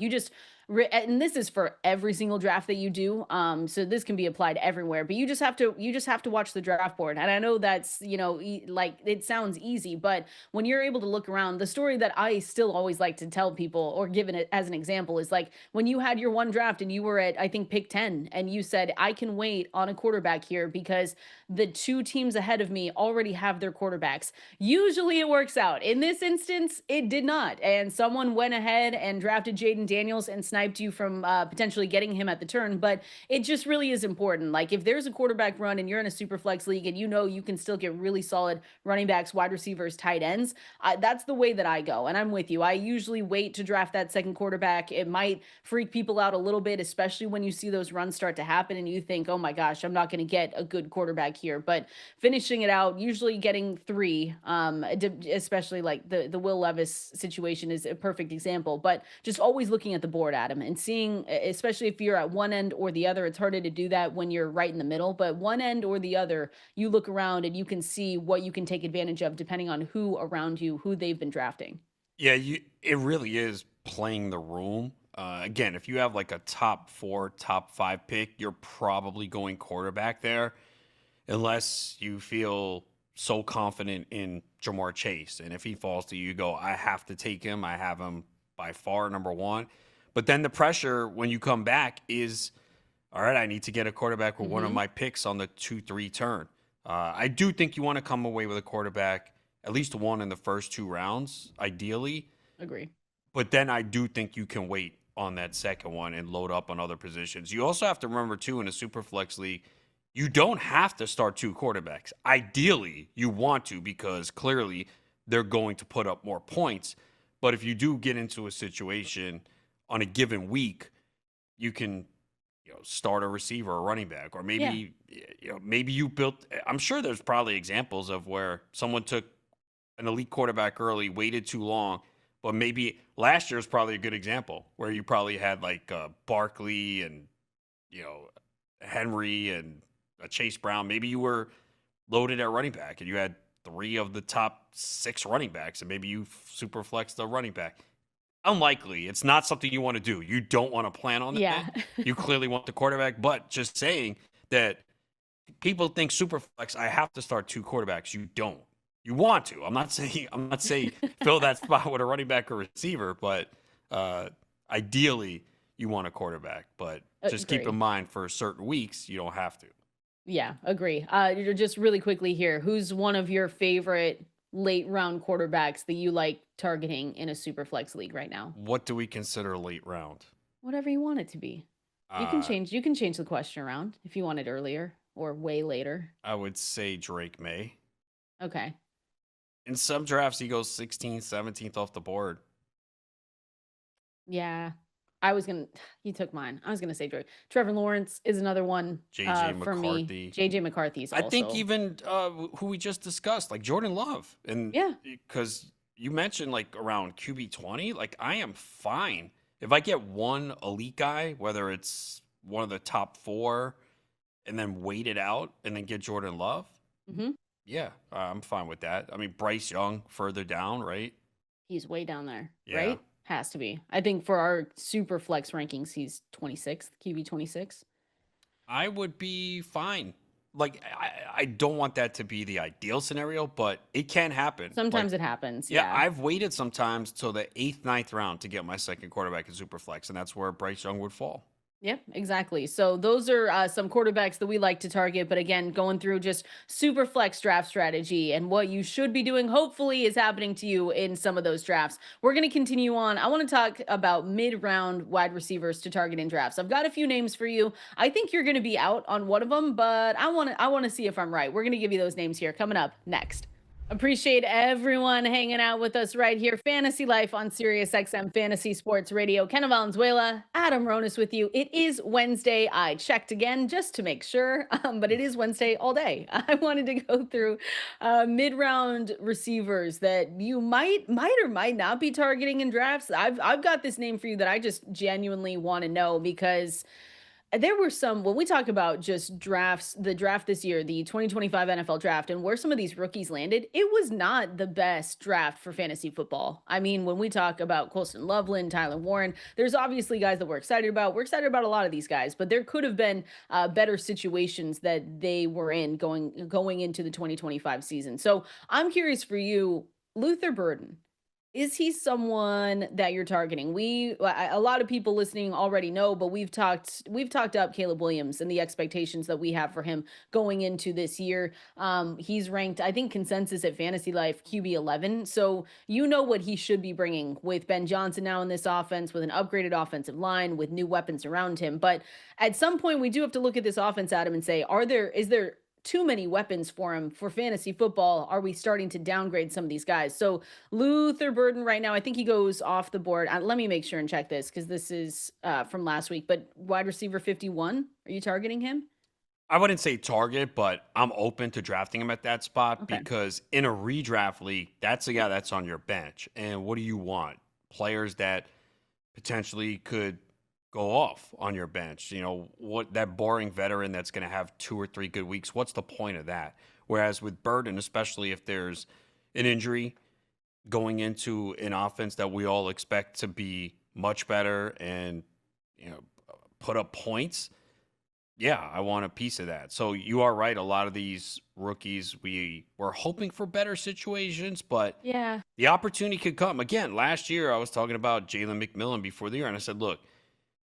And this is for every single draft that you do. So this can be applied everywhere, but you just have to watch the draft board. And I know that's, like it sounds easy, but when you're able to look around, the story that I still always like to tell people or give it as an example is like when you had your one draft and you were at, I think, pick 10, and you said, I can wait on a quarterback here because the 2 teams ahead of me already have their quarterbacks. Usually it works out. In this instance, it did not. And someone went ahead and drafted Jaden Daniels and sniped you from potentially getting him at the turn. But it just really is important. Like if there's a quarterback run and you're in a super flex league and you know you can still get really solid running backs, wide receivers, tight ends, that's the way that I go. And I'm with you. I usually wait to draft that second quarterback. It might freak people out a little bit, especially when you see those runs start to happen and you think, oh my gosh, I'm not going to get a good quarterback here. But finishing it out, usually getting 3, especially like the Will Levis situation is a perfect example. But just always looking at the board, Adam, and seeing, especially if you're at one end or the other, it's harder to do that when you're right in the middle. But one end or the other, you look around and you can see what you can take advantage of depending on who around you, who they've been drafting. Yeah, it really is playing the room. Again, if you have like a top 4, top 5 pick, you're probably going quarterback there unless you feel so confident in Jamar Chase. And if he falls to you, you go, I have to take him. I have him by far number 1. But then the pressure when you come back is, all right, I need to get a quarterback with one of Hmm. my picks on the 2-3 turn. I do think you want to come away with a quarterback, at least one in the first 2 rounds, ideally. Agree. But then I do think you can wait on that second one and load up on other positions. You also have to remember, too, in a super flex league, you don't have to start 2 quarterbacks. Ideally, you want to because clearly they're going to put up more points. But if you do get into a situation on a given week, you can start a receiver or running back, or Yeah. maybe you built. I'm sure there's probably examples of where someone took an elite quarterback early, waited too long, but maybe last year is probably a good example where you probably had like Barkley and you know Henry and Chase Brown. Maybe you were loaded at running back and you had 3 of the top 6 running backs, and maybe you super flexed the running back. Unlikely. It's not something you want to do. You don't want to plan on that. Yeah. You clearly want the quarterback, but just saying that people think super flex, I have to start 2 quarterbacks. You don't. You want to. I'm not saying fill that spot with a running back or receiver, but ideally you want a quarterback. But just keep in Agree. mind for certain weeks you don't have to. Yeah, agree. Just really quickly here, who's one of your favorite late round quarterbacks that you like targeting in a super flex league right now? What do we consider late round? Whatever you want it to be. Uh, You can change the question around if you want it earlier or way later. I would say Drake May. Okay. In some drafts, he goes 16th, 17th off the board. Yeah. I was gonna you took mine. I was gonna say Drake. Trevor Lawrence is another one JJ for me. McCarthy. JJ McCarthy's I think also. even who we just discussed, like Jordan Love, and Yeah. because you mentioned like around QB 20, like I am fine if I get one elite guy, whether it's one of the top four, and then wait it out and then get Jordan Love. Mhm. Yeah, I'm fine with that. I mean, Bryce Young further down, right? He's way down there, Yeah, right? Has to be. I think for our super flex rankings, he's 26th, QB 26. I would be fine. Like, I don't want that to be the ideal scenario, but it can happen. Like, Sometimes it happens. yeah, Yeah. I've waited sometimes till the eighth, ninth round to get my second quarterback in Superflex, and that's where Bryce Young would fall. Yep, exactly. So those are some quarterbacks that we like to target. But again, going through just super flex draft strategy and what you should be doing, hopefully, is happening to you in some of those drafts. We're going to continue on. I want to talk about mid round wide receivers to target in drafts. I've got a few names for you. I think you're going to be out on one of them, but I want to see if I'm right. We're going to give you those names here coming up next. Appreciate everyone hanging out with us right here. Fantasy Life on Sirius XM Fantasy Sports Radio. Kendall Valenzuela, Adam Ronis with you. It is Wednesday. I checked again just to make sure, but it is Wednesday all day. I wanted to go through mid-round receivers that you might or might not be targeting in drafts. I've got this name for you that I just genuinely want to know because there were some when we talk about just drafts, the draft this year, the 2025 NFL draft, and where some of these rookies landed, it was not the best draft for fantasy football. I mean, when we talk about Colston Loveland, Tyler Warren, there's obviously guys that we're excited about. We're excited about a lot of these guys, but there could have been better situations that they were in going into the 2025 season. So I'm curious for you, Luther Burden. Is he someone that you're targeting? A lot of people listening already know, but we've talked up Caleb Williams and the expectations that we have for him going into this year. He's ranked, I think, consensus at Fantasy Life QB 11. So you know what he should be bringing with Ben Johnson now in this offense, with an upgraded offensive line, with new weapons around him. But at some point, we do have to look at this offense, Adam, and say, is there too many weapons for him for fantasy football? Are we starting to downgrade some of these guys? So Luther Burden right now, I think he goes off the board. Let me make sure and check this because this is from last week. But wide receiver 51, are you targeting him? I wouldn't say target, but I'm open to drafting him at that spot Okay. because in a redraft league, that's a guy that's on your bench. And what do you want? Players that potentially could go off on your bench. You know, what that boring veteran that's going to have two or three good weeks, what's the point of that? Whereas with Burden, especially if there's an injury going into an offense that we all expect to be much better and, you know, put up points, yeah, I want a piece of that. So you are right. A lot of these rookies, we were hoping for better situations, but Yeah. the opportunity could come. Again, last year I was talking about Jalen McMillan before the year, and I said, look,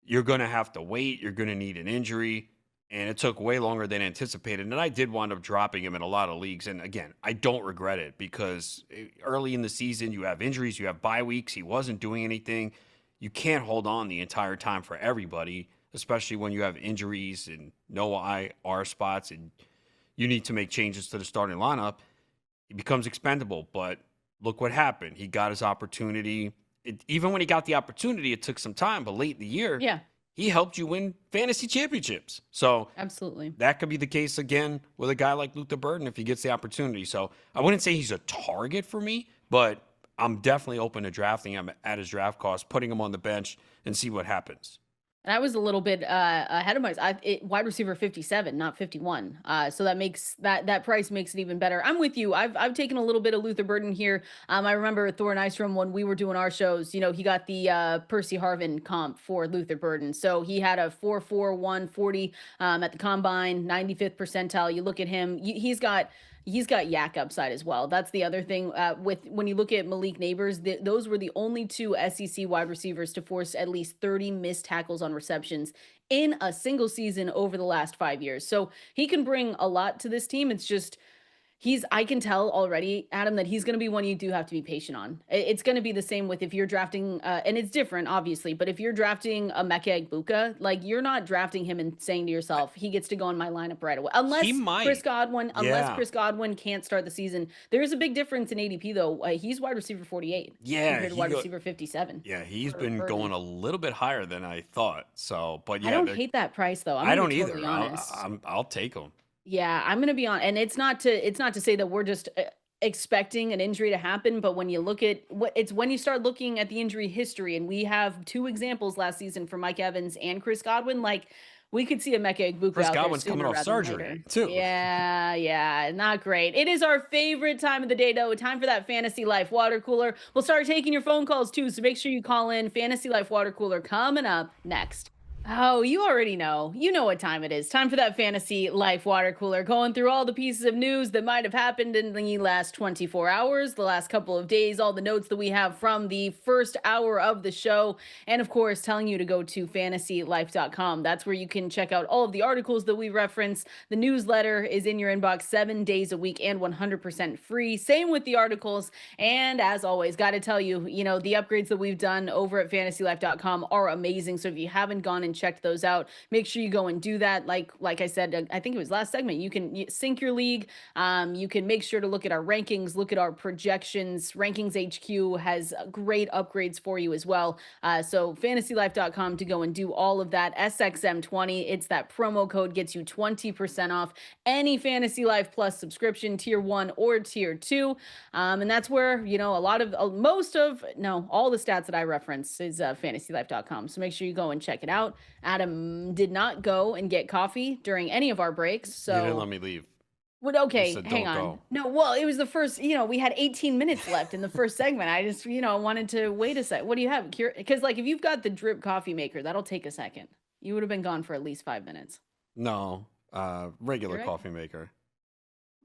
you're going to have to wait. You're going to need an injury. And it took way longer than anticipated. And I did wind up dropping him in a lot of leagues. And again, I don't regret it because early in the season, you have injuries, you have bye weeks. He wasn't doing anything. You can't hold on the entire time for everybody, especially when you have injuries and no IR spots and you need to make changes to the starting lineup. He becomes expendable. But look what happened. He got his opportunity. Even when he got the opportunity, it took some time. But late in the year, Yeah. he helped you win fantasy championships. So Absolutely. that could be the case again with a guy like Luther Burden if he gets the opportunity. So I wouldn't say he's a target for me, but I'm definitely open to drafting him at his draft cost, putting him on the bench, and see what happens. And I was a little bit ahead of myself. Wide receiver 57, not 51. So that makes that price makes it even better. I'm with you. I've taken a little bit of Luther Burden here. I remember Thor Nystrom when we were doing our shows. You know, he got the Percy Harvin comp for Luther Burden. So he had a 4.41 40 at the combine, 95th percentile. You look at him. He's got he's got yak upside as well. That's the other thing with when you look at Malik Neighbors, those were the only two SEC wide receivers to force at least 30 missed tackles on receptions in a single season over the last 5 years. So he can bring a lot to this team. It's just I can tell already, Adam, that he's going to be one you do have to be patient on. It's going to be the same with if you're drafting, and it's different, obviously, but if you're drafting a Meka Egbuka, like you're not drafting him and saying to yourself, he gets to go in my lineup right away. He might. Unless Yeah. Chris Godwin can't start the season. There is a big difference in ADP, though. He's wide receiver 48 Yeah, compared to wide receiver 57 yeah, he's for been going Burton. a little bit higher than I thought. So, but I yeah, don't hate that price, though. I'm I going to don't be totally either. honest. I'll take him. Yeah, I'm gonna be on, and it's not to say that we're just expecting an injury to happen, but when you look at when you start looking at the injury history, and we have two examples last season for Mike Evans and Chris Godwin, like we could see a Mecca Egbuka Chris out there Godwin's coming sooner off rather than surgery later. too. Yeah, yeah, not great. It is our favorite time of the day, though. Time for that Fantasy Life water cooler. We'll start taking your phone calls too, so make sure you call in. Fantasy Life water cooler coming up next. Oh, you already know. You know what time it is. Time for that Fantasy Life water cooler. Going through all the pieces of news that might have happened in the last 24 hours, the last couple of days, all the notes that we have from the first hour of the show. And of course, telling you to go to fantasylife.com. That's where you can check out all of the articles that we reference. The newsletter is in your inbox 7 days a week and 100% free. Same with the articles. And as always, got to tell you, the upgrades that we've done over at fantasylife.com are amazing. So if you haven't gone and checked those out, make sure you go and do that. Like I said, I think it was last segment, you can sync your league. You can make sure to look at our rankings, look at our projections. Rankings HQ has great upgrades for you as well. So fantasylife.com to go and do all of that. SXM20, it's that promo code, gets you 20% off any Fantasy Life Plus subscription, tier 1 or tier 2. And that's where, a lot of, all the stats that I reference is fantasylife.com. So make sure you go and check it out. Adam did not go and get coffee during any of our breaks. You didn't let So, me leave. You okay, said hang don't on. go. No, well, it was the first, we had 18 minutes left in the first segment. I just, wanted to wait a sec. What do you have? Because, like, if you've got the drip coffee maker, that'll take a second. You would have been gone for at least 5 minutes. No, regular Keurig? coffee maker.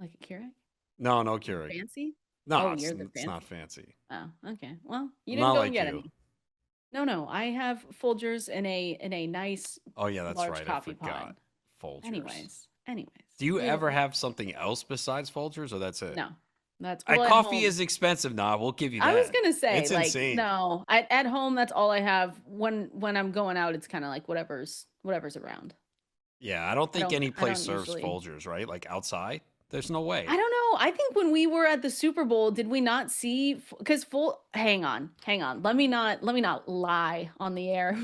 Like a Keurig? No, no Keurig. Fancy? No, Oh, it's, you're the it's not fancy. fancy. Oh, okay. Well, you Not didn't go and like get you. any. No. I have Folgers in a nice Oh yeah, that's large right. I coffee forgot. pod. Folgers. Anyways. Do you ever Beautiful. have something else besides Folgers, or that's it? No. That's I, well at coffee home. is expensive. Nah, we'll give you I was that. gonna say, It's like, insane. no. At home, that's all I have. When I'm going out, it's kind of like whatever's around. Yeah, I don't think any I place don't serves usually. Folgers, right? Like outside, there's no way. I don't know. I think when we were at the Super Bowl, did we not see? Because full. Hang on. Let me not lie on the air.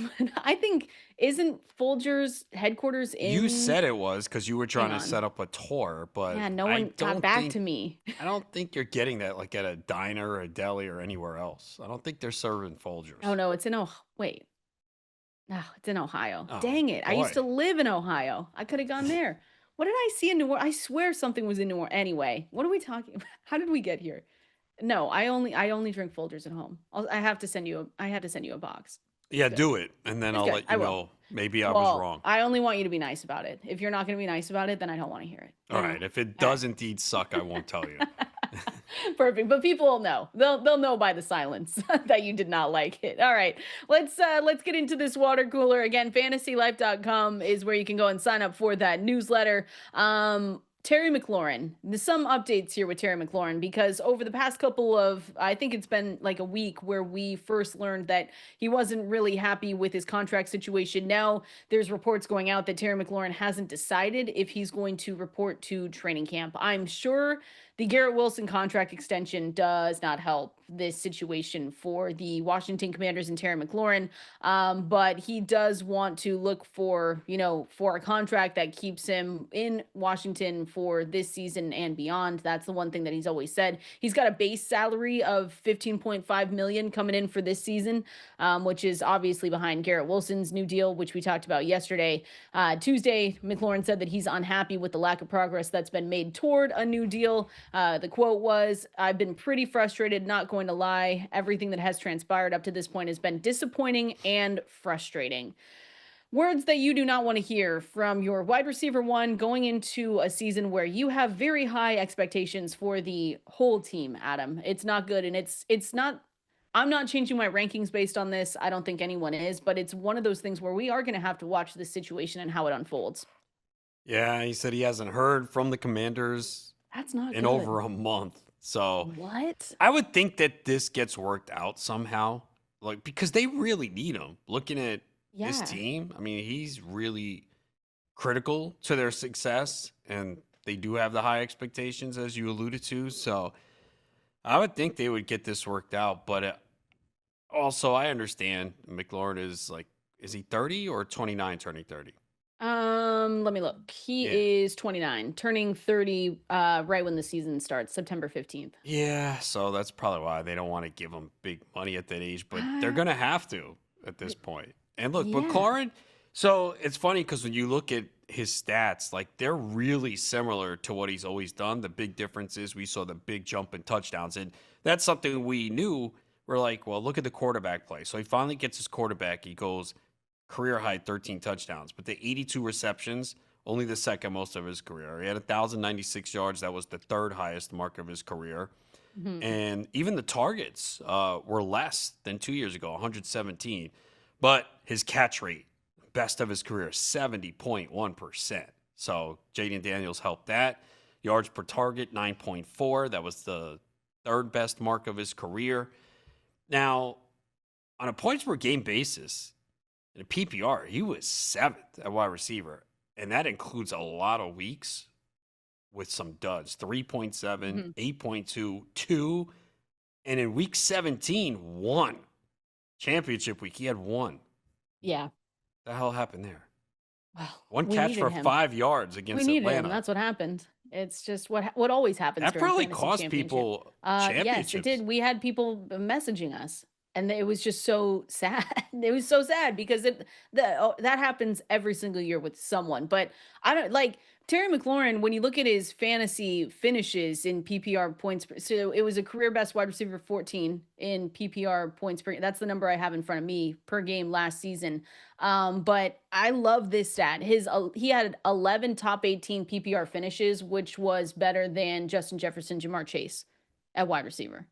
I think isn't Folgers headquarters You in? said it was because you were Hang trying to on. set up a tour, but Yeah, no one got back to me. I don't think you're getting that like at a diner or a deli or anywhere else. I don't think they're serving Oh Folgers. no, it's in wait. No, it's in Ohio. Oh Dang it. I used boy. to live in Ohio. I could have gone there. What did I see in New Orleans? I swear something was in New Orleans. Anyway, what are we talking about? How did we get here? No, I only drink Folgers at home. I have to send you a box. Yeah, It's good. do it, and then It's I'll good. let I you will. know. Maybe I was Well, wrong. I only want you to be nice about it. If you're not going to be nice about it, then I don't want to hear it. All right. If it All does indeed suck, I won't tell you. right. Perfect. But people will know. They'll know by the silence that you did not like it. All right. Let's get into this water cooler. Again, fantasylife.com is where you can go and sign up for that newsletter. Terry McLaurin. There's some updates here with Terry McLaurin because over the past couple of, I think it's been like a week where we first learned that he wasn't really happy with his contract situation. Now there's reports going out that Terry McLaurin hasn't decided if he's going to report to training camp. I'm sure the Garrett Wilson contract extension does not help this situation for the Washington Commanders and Terry McLaurin. But he does want to look for a contract that keeps him in Washington for this season and beyond. That's the one thing that he's always said. He's got a base salary of 15.5 million coming in for this season, which is obviously behind Garrett Wilson's new deal, which we talked about yesterday. Tuesday, McLaurin said that he's unhappy with the lack of progress that's been made toward a new deal. The quote was, "I've been pretty frustrated, not going to lie. Everything that has transpired up to this point has been disappointing and frustrating." Words that you do not want to hear from your wide receiver one going into a season where you have very high expectations for the whole team, Adam. It's not good. And it's not, I'm not changing my rankings based on this. I don't think anyone is, but it's one of those things where we are going to have to watch this situation and how it unfolds. Yeah, he said he hasn't heard from the Commanders That's not in good. over a month. So What? I would think that this gets worked out somehow, like because they really need him. Looking at this Yeah. team, I mean, he's really critical to their success, and they do have the high expectations, as you alluded to. So I would think they would get this worked out. But also, I understand McLaurin is like, is he 30 or 29 turning 30? Let me look. Yeah. He is 29, turning 30 right when the season starts, September 15th. Yeah, so that's probably why they don't want to give him big money at that age, but they're Uh, going to have to at this y- point. And look, yeah. McLaurin, so it's funny because when you look at his stats, like they're really similar to what he's always done. The big difference is we saw the big jump in touchdowns. And that's something we knew. We're like, well, look at the quarterback play. So he finally gets his quarterback. He goes career high 13 touchdowns, but the 82 receptions, only the second most of his career. He had 1,096 yards. That was the third highest mark of his career. Mhm. And even the targets were less than 2 years ago, 117. But his catch rate, best of his career, 70.1%. So Jaden Daniels helped that. Yards per target, 9.4. That was the third best mark of his career. Now, on a points per game basis, in a PPR, he was seventh at wide receiver. And that includes a lot of weeks with some duds 3.7, Mhm. 8.2, 2. And in week 17, one. Championship week, he had one. Yeah. The hell happened there? Well, One we catch needed for him. 5 yards We against needed him. Atlanta. That's what happened. It's just what always happens That during probably fantasy cost championship. people Yes, it championships. did. We had people messaging us, and it was just so sad. It was so sad because that happens every single year with someone. But I don't like Terry McLaurin. When you look at his fantasy finishes in PPR points, so it was a career best wide receiver 14 in PPR points per. That's the number I have in front of me per game last season. But I love this stat. He had 11 top 18 PPR finishes, which was better than Justin Jefferson, Jamar Chase at wide receiver.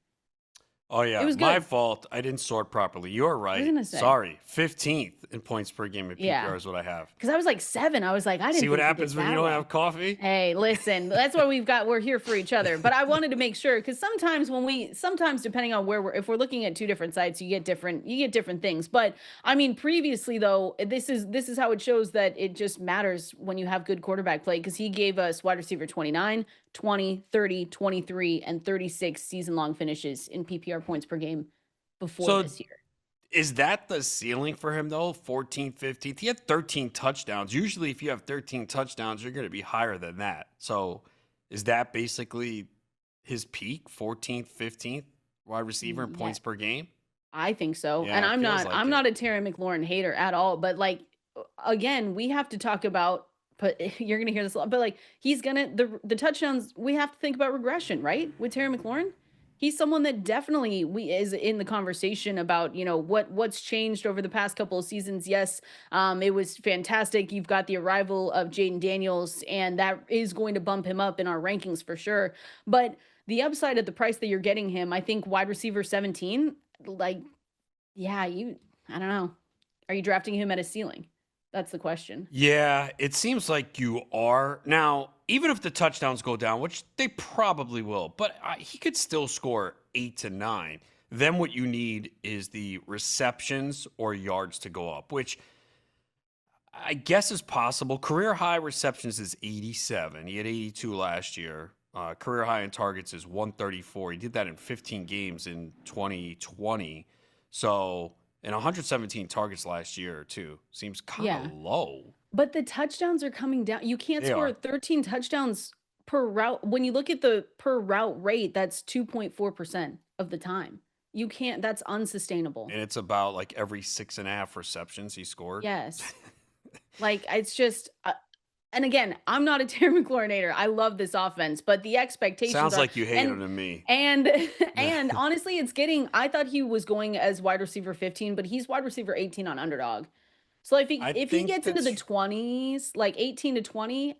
Oh, It yeah. was My good. fault. I didn't sort properly. You're I was right. gonna say, Sorry. 15th in points per game at yeah, PPR is what I have. because I was like 7. I was like, I See didn't what think he did happens when you that don't have well. coffee? Hey, listen, that's why we're here for each other. But I wanted to make sure because sometimes depending on where if we're looking at two different sites, you get different things. But I mean, previously though, this is how it shows that it just matters when you have good quarterback play because he gave us wide receiver 29, 20, 30, 23, and 36 season long finishes in PPR points per game before So this year. is that the ceiling for him though? 14th, 15th. He had 13 touchdowns. Usually if you have 13 touchdowns, you're going to be higher than that. So is that basically his peak? 14th, 15th wide receiver in Yeah, points per game? I think so. And Yeah, it feels like I'm it. not a Terry McLaurin hater at all, but like again, we have to talk about but you're going to hear this a lot, but like he's going to the touchdowns, we have to think about regression, right? With Terry McLaurin. He's someone that definitely we is in the conversation about, what's changed over the past couple of seasons. Yes, it was fantastic. You've got the arrival of Jaden Daniels, and that is going to bump him up in our rankings for sure. But the upside at the price that you're getting him, I think wide receiver 17, like, yeah, I don't know. Are you drafting him at a ceiling? That's the question. Yeah, it seems like you are. Now, even if the touchdowns go down, which they probably will, but he could still score 8 to 9. Then what you need is the receptions or yards to go up, which I guess is possible. Career high receptions is 87. He had 82 last year. Career high in targets is 134. He did that in 15 games in 2020. So, and 117 targets last year, too. Seems kind of Yeah. low. But the touchdowns are coming down. You can't They score are. 13 touchdowns per route. When you look at the per route rate, that's 2.4% of the time. You can't, that's unsustainable. And it's about like every 6.5 receptions he scored. Yes. Like it's just and again, I'm not a Terry McLaurin. I love this offense, but the expectations Sounds are like you hate him and to me. and and honestly, it's getting I thought he was going as wide receiver 15, but he's wide receiver 18 on underdog. So if he I if he think gets into the that's 20s, like 18 to 20,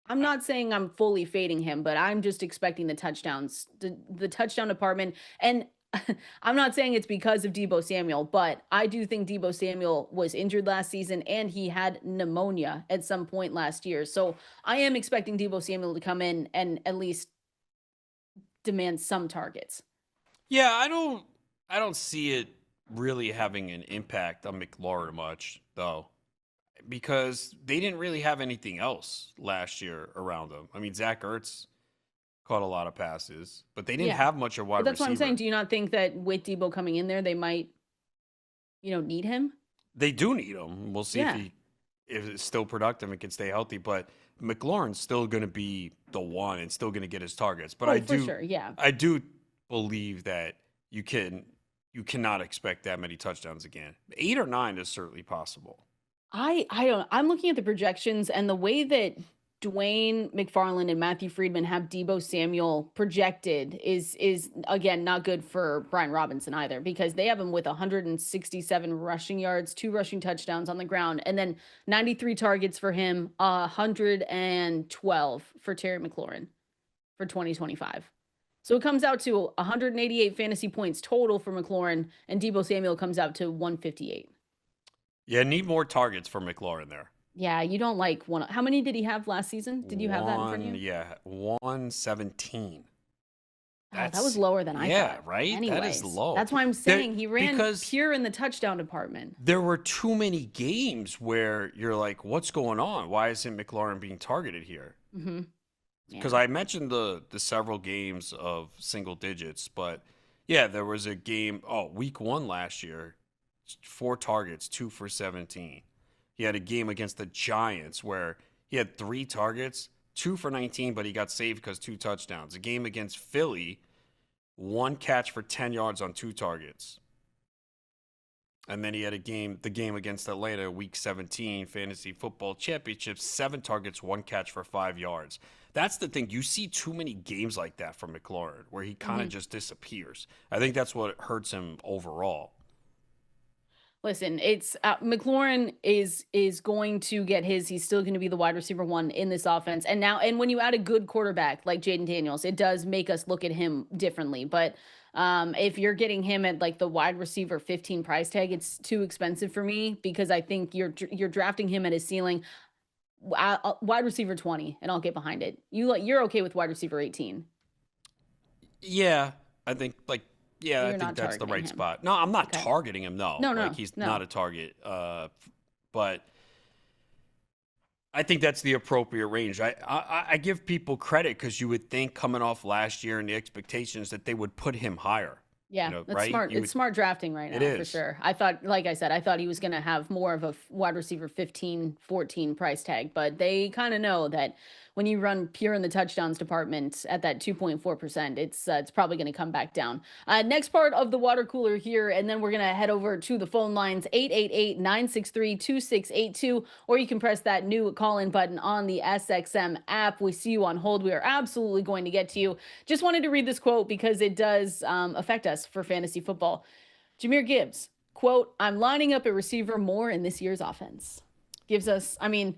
I'm not saying I'm fully fading him, but I'm just expecting the touchdowns, the touchdown department. And I'm not saying it's because of Debo Samuel, but I do think Debo Samuel was injured last season and he had pneumonia at some point last year. So I am expecting Debo Samuel to come in and at least demand some targets. yeah. I don't see it really having an impact on McLaurin much though, because they didn't really have anything else last year around them. I mean, Zach Ertz caught a lot of passes, but they didn't Yeah. have much of But wide that's what I'm saying. receiver. Do you not think that with Debo coming in there, they might, need him? They do need him. We'll see if Yeah. he if it's still productive and can stay healthy. But McLaurin's still going to be the one and still going to get his targets. But Oh, for sure. Yeah. I do believe that you can you cannot expect that many touchdowns again. 8 or 9 is certainly possible. I don't I'm looking at the projections and the way that Dwayne McFarland and Matthew Friedman have Debo Samuel projected is again not good for Brian Robinson either because they have him with 167 rushing yards, 2 rushing touchdowns on the ground, and then 93 targets for him, 112 for Terry McLaurin for 2025. So it comes out to 188 fantasy points total for McLaurin, and Debo Samuel comes out to 158. Yeah, need more targets for McLaurin there. Yeah, you don't like one. How many did he have last season? Did you have that in front of One, you? yeah, 117. Oh, that was That's lower than I yeah, thought. right? That is Anyways, low. that's why I'm There saying he ran because pure in the touchdown department. there were too many games where you're like, what's going on? Why isn't McLaurin being targeted here? Hmm. Because Yeah. I mentioned the several games of single digits, but yeah, there was a game, week 1 last year, 4 targets, 2 for 17. He had a game against the Giants where he had 3 targets, 2 for 19, but he got saved because 2 touchdowns. A game against Philly, 1 catch for 10 yards on 2 targets. And then he had the game against Atlanta, week 17, fantasy football championship, 7 targets, 1 catch for 5 yards. That's the thing. You see too many games like that from McLaurin where he kind of Hmm. just disappears. I think that's what hurts him overall. Listen, it's McLaurin is going to get his. He's still going to be the wide receiver one in this offense. And when you add a good quarterback like Jaden Daniels, it does make us look at him differently. But if you're getting him at like the wide receiver 15 price tag, it's too expensive for me because I think you're drafting him at his ceiling. Wide receiver 20, and I'll get behind it. You're okay with wide receiver 18. Yeah, I think yeah, I You're think not that's the targeting right him. spot. No, I'm not Okay. targeting him. No, No, like no, he's not no. a target. But I think that's the appropriate range. I give people credit because you would think coming off last year and the expectations that they would put him higher. Yeah, that's Right? smart. It's smart drafting right It now for is. sure. I thought, like I said, I thought he was going to have more of a wide receiver 15, 14 price tag, but they kind of know that when you run pure in the touchdowns department at that 2.4%, it's probably going to come back down. Next part of the water cooler here, and then we're going to head over to the phone lines 888-963-2682, or you can press that new call in button on the SXM app. We see you on hold. We are absolutely going to get to you. Just wanted to read this quote because it does affect us for fantasy football. Jahmyr Gibbs, quote, I'm lining up a receiver more in this year's offense. Gives us, I mean,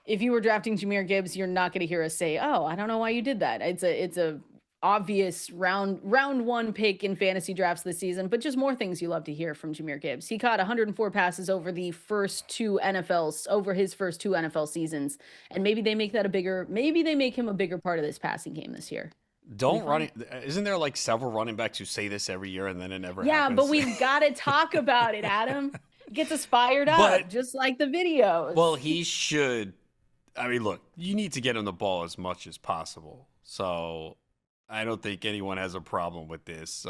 if you were drafting Jahmyr Gibbs, you're not going to hear us say, "Oh, I don't know why you did that." It's a obvious round one pick in fantasy drafts this season, but just more things you love to hear from Jahmyr Gibbs. He caught 104 passes over his first two NFL seasons, and maybe they make him a bigger part of this passing game this year. It'll be Don't run fun. it. Isn't there like several running backs who say this every year and then it never Yeah, but happens? we've got to talk about it, Adam. It gets us fired But up, just like the well, videos. he should. I mean, look, you need to get him the ball as much as possible. So I don't think anyone has a problem with this.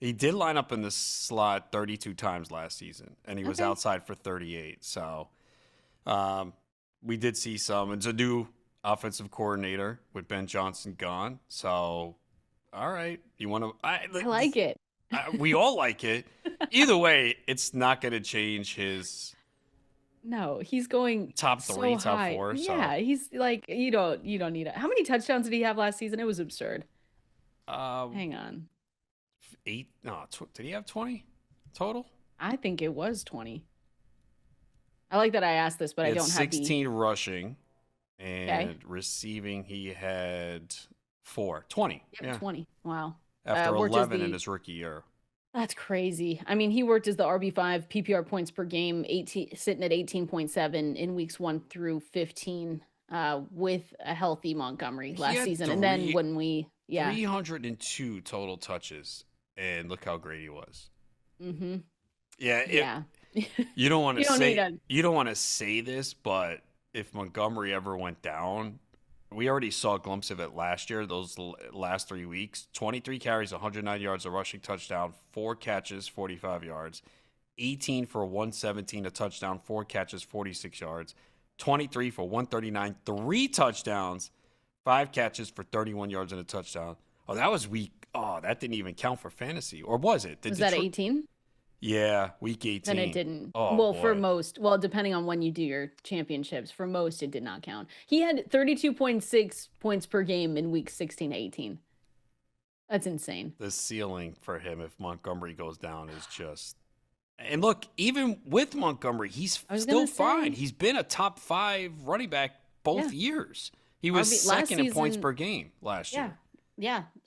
He did line up in the slot 32 times last season, and he was Okay. outside for 38. So um, we did see some. It's a new offensive coordinator with Ben Johnson gone. So, all right, you want to? I like it. We all like it. Either way, it's not going to change his No, he's going top so three, top high. four. So, Yeah, he's like you don't need it. How many touchdowns did he have last season? It was absurd. uh, Hang on. 8. No, did he have 20 total? I think it was 20. I like that I asked this, but He I had don't have the 16 rushing, okay. and receiving he had 4. 20. Yep, Yeah. 20. Wow. After Worked as 11 in the his rookie year. That's crazy. I mean, he worked as the RB5 PPR points per game, 18 sitting at 18.7 in weeks 1 through 15 with a healthy Montgomery He last had season. And then when we yeah. 302 total touches, and look how great he was. Mhm. Yeah, Yeah. you don't want to You don't need say a this, but if Montgomery ever went down, we already saw a glimpse of it last year. Those last 3 weeks, 23 carries, 109 yards, a rushing touchdown, 4 catches, 45 yards, 18 for 117, a touchdown, 4 catches, 46 yards, 23 for 139, 3 touchdowns, 5 catches for 31 yards and a touchdown. Oh, that was week. Oh, that didn't even count for fantasy, or was it? Did was that Detroit? 18? Yeah, week Then it 18. didn't. Oh Well, for boy. most, well, depending on when you do your championships, for most it did not count. He had 32.6 points per game in weeks 16 to 18. That's insane. The ceiling for him if Montgomery goes down is just. And look, even with Montgomery, he's I was still gonna fine. say, He's been a top 5 running back yeah. both years. He was RB last second in points season, per game last yeah. year.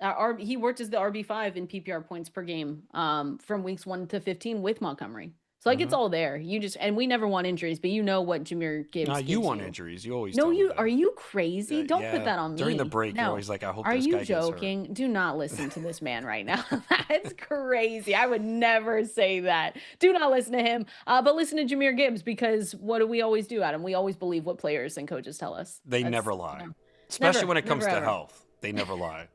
Yeah. He worked as the RB5 in PPR points per game from weeks 1 to 15 with Montgomery. So like it's Hmm. all there. You just and we never want injuries, but you know what Jameer Now Gibbs you gives want you. injuries. You always No, tell me you are that. you crazy? Don't put Yeah. that on During the me. break, you're No. always like, I hope Are this you guy gets hurt. joking? Do not listen to this man right now. That's crazy. I would never say that. Do not listen to him. But listen to Jameer Gibbs because what do we always do, Adam? We always believe what players and coaches tell us. They That's, never lie, especially never, when it never comes to ever. health. They never lie.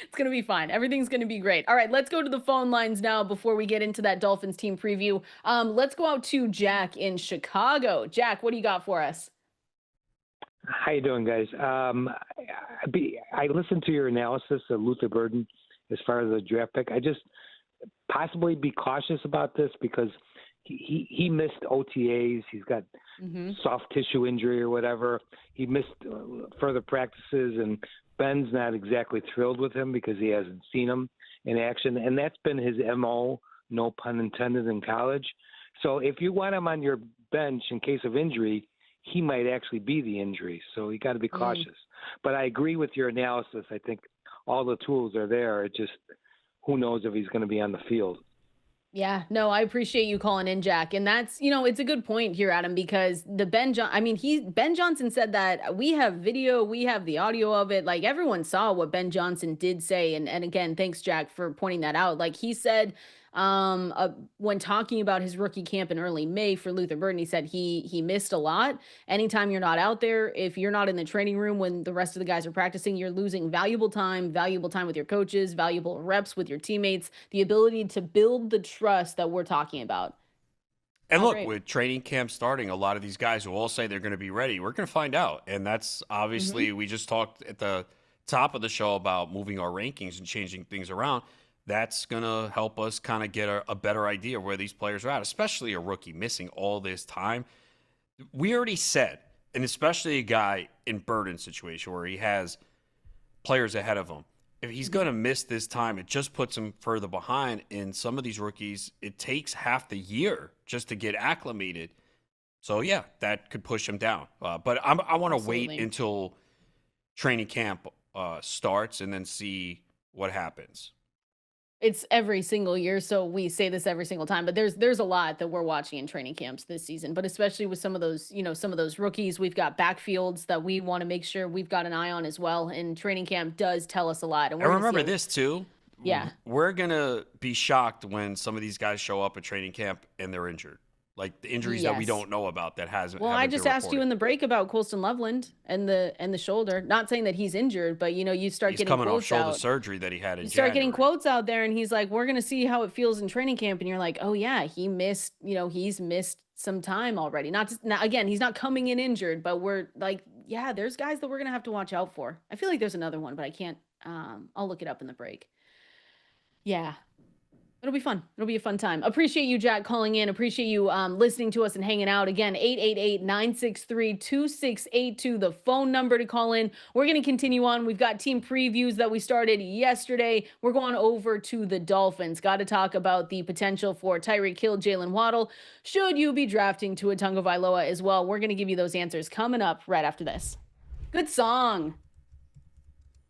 It's going to be fine. Everything's going to be great. All right, let's go to the phone lines now before we get into that Dolphins team preview. Let's go out to Jack in Chicago. Jack, what do you got for us? How you doing, guys? I listened to your analysis of Luther Burden as far as the draft pick. I just possibly be cautious about this because he missed OTAs. He's got Mm-hmm. soft tissue injury or whatever. He missed further practices, and Ben's not exactly thrilled with him because he hasn't seen him in action, and that's been his MO, no pun intended, in college. So if you want him on your bench in case of injury, he might actually be the injury. So you got to be cautious. But I agree with your analysis. I think all the tools are there. It just who knows if he's going to be on the field. Yeah, no, I appreciate you calling in, Jack. And that's, it's a good point here, Adam, because the I mean, Ben Johnson said that we have video, we have the audio of it. Like everyone saw what Ben Johnson did say. And again, thanks, Jack, for pointing that out. Like he said, when talking about his rookie camp in early May for Luther Burden, he said he missed a lot. Anytime you're not out there, if you're not in the training room when the rest of the guys are practicing, you're losing valuable time with your coaches, valuable reps with your teammates, the ability to build the trust that we're talking about. And Not look, great. with training camp starting, a lot of these guys will all say they're going to be ready. We're going to find out. And that's Hmm. obviously, we just talked at the top of the show about moving our rankings and changing things around. That's going to help us kind of get a better idea of where these players are at, especially a rookie missing all this time. We already said, and especially a guy in Burden's situation where he has players ahead of him. If he's Hmm. going to miss this time, it just puts him further behind. In some of these rookies, it takes half the year just to get acclimated. So, yeah, that could push him down. But I want to wait Absolutely. until training camp starts and then see what happens. It's every single year, so we say this every single time, but there's a lot that we're watching in training camps this season, but especially with some of those, some of those rookies, we've got backfields that we want to make sure we've got an eye on as well, and training camp does tell us a lot, and we're And going to see remember a this, too. yeah. We're going to be shocked when some of these guys show up at training camp and they're injured. Like the injuries that we Yes. don't know about that Well, I haven't been just asked you reported. in the break about Colston Loveland and the shoulder. Not saying that he's injured, but you start He's getting coming off quotes shoulder out. surgery that he had You in start getting January. quotes out there and he's like, "We're going to see how it feels in training camp." And you're like, "Oh yeah, he missed, he's missed some time already." Not just now, again, he's not coming in injured, but we're like, yeah, there's guys that we're going to have to watch out for. I feel like there's another one, but I can't I'll look it up in the break. Yeah. It'll be fun. It'll be a fun time. Appreciate you, Jack, calling in. Appreciate you listening to us and hanging out. Again, 888-963-2682, the phone number to call in. We're going to continue on. We've got team previews that we started yesterday. We're going over to the Dolphins. Got to talk about the potential for Tyreek Hill, Jalen Waddle. Should you be drafting Tua Tagovailoa as well? We're going to give you those answers coming up right after this. Good song.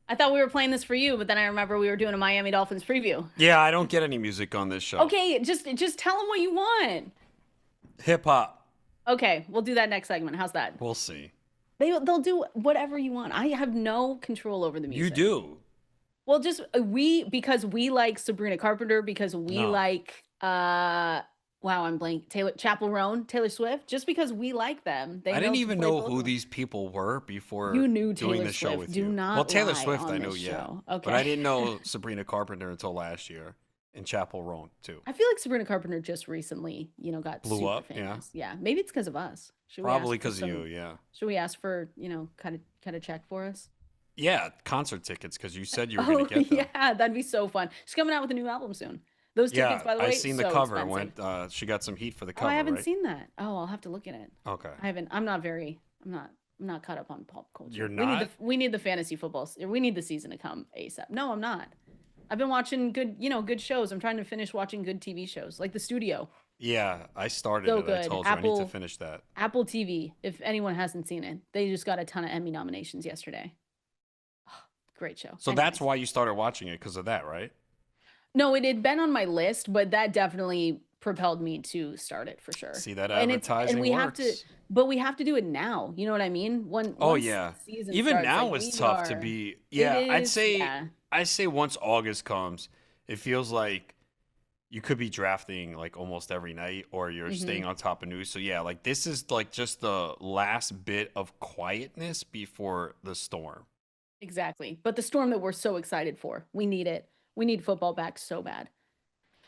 I thought we were playing this for you, but then I remember we were doing a Miami Dolphins preview. Yeah, I don't get any music on this show. Okay, just tell them what you want. Hip hop. Okay, we'll do that next segment. How's that? We'll see. They'll do whatever you want. I have no control over the music. You do. Well, just because we like Sabrina Carpenter, because we like wow, I'm blank. Chappell Roan, Taylor Swift. Just because we like them, I didn't even know who these people were before you knew doing Taylor the show Swift. with Do you. not well, Taylor lie Swift, on I knew, this yeah. show. Okay. But I didn't know Sabrina Carpenter until last year, and Chappell Roan too. I feel like Sabrina Carpenter just recently, got blew super up. famous. Yeah, maybe it's because of us. Probably because of you. Yeah. Should we ask for kind of check for us? Yeah, concert tickets because you said you were going to get them. Yeah, that'd be so fun. She's coming out with a new album soon. Those tickets, by the way, I seen the so cover. expensive. She got some heat for the cover. I haven't right? seen that. Oh, I'll have to look at it. Okay. I'm not caught up on pop culture. You're not? We need the fantasy football. We need the season to come ASAP. No, I'm not. I've been watching good shows. I'm trying to finish watching good TV shows like The Studio. Yeah, I started So it. good. I told you I need to finish that. Apple TV, if anyone hasn't seen it, they just got a ton of Emmy nominations yesterday. Great show. So that's why you started watching it, because of that, right? No, it had been on my list, but that definitely propelled me to start it for sure. See, that advertising we works. we have to do it now. You know what I mean? Once yeah. the season Even starts, now like, it's tough to be. Yeah, I'd say once August comes, it feels like you could be drafting like almost every night, or you're staying on top of news. So yeah, like this is like just the last bit of quietness before the storm. Exactly. But the storm that we're so excited for, we need it. We need football back so bad.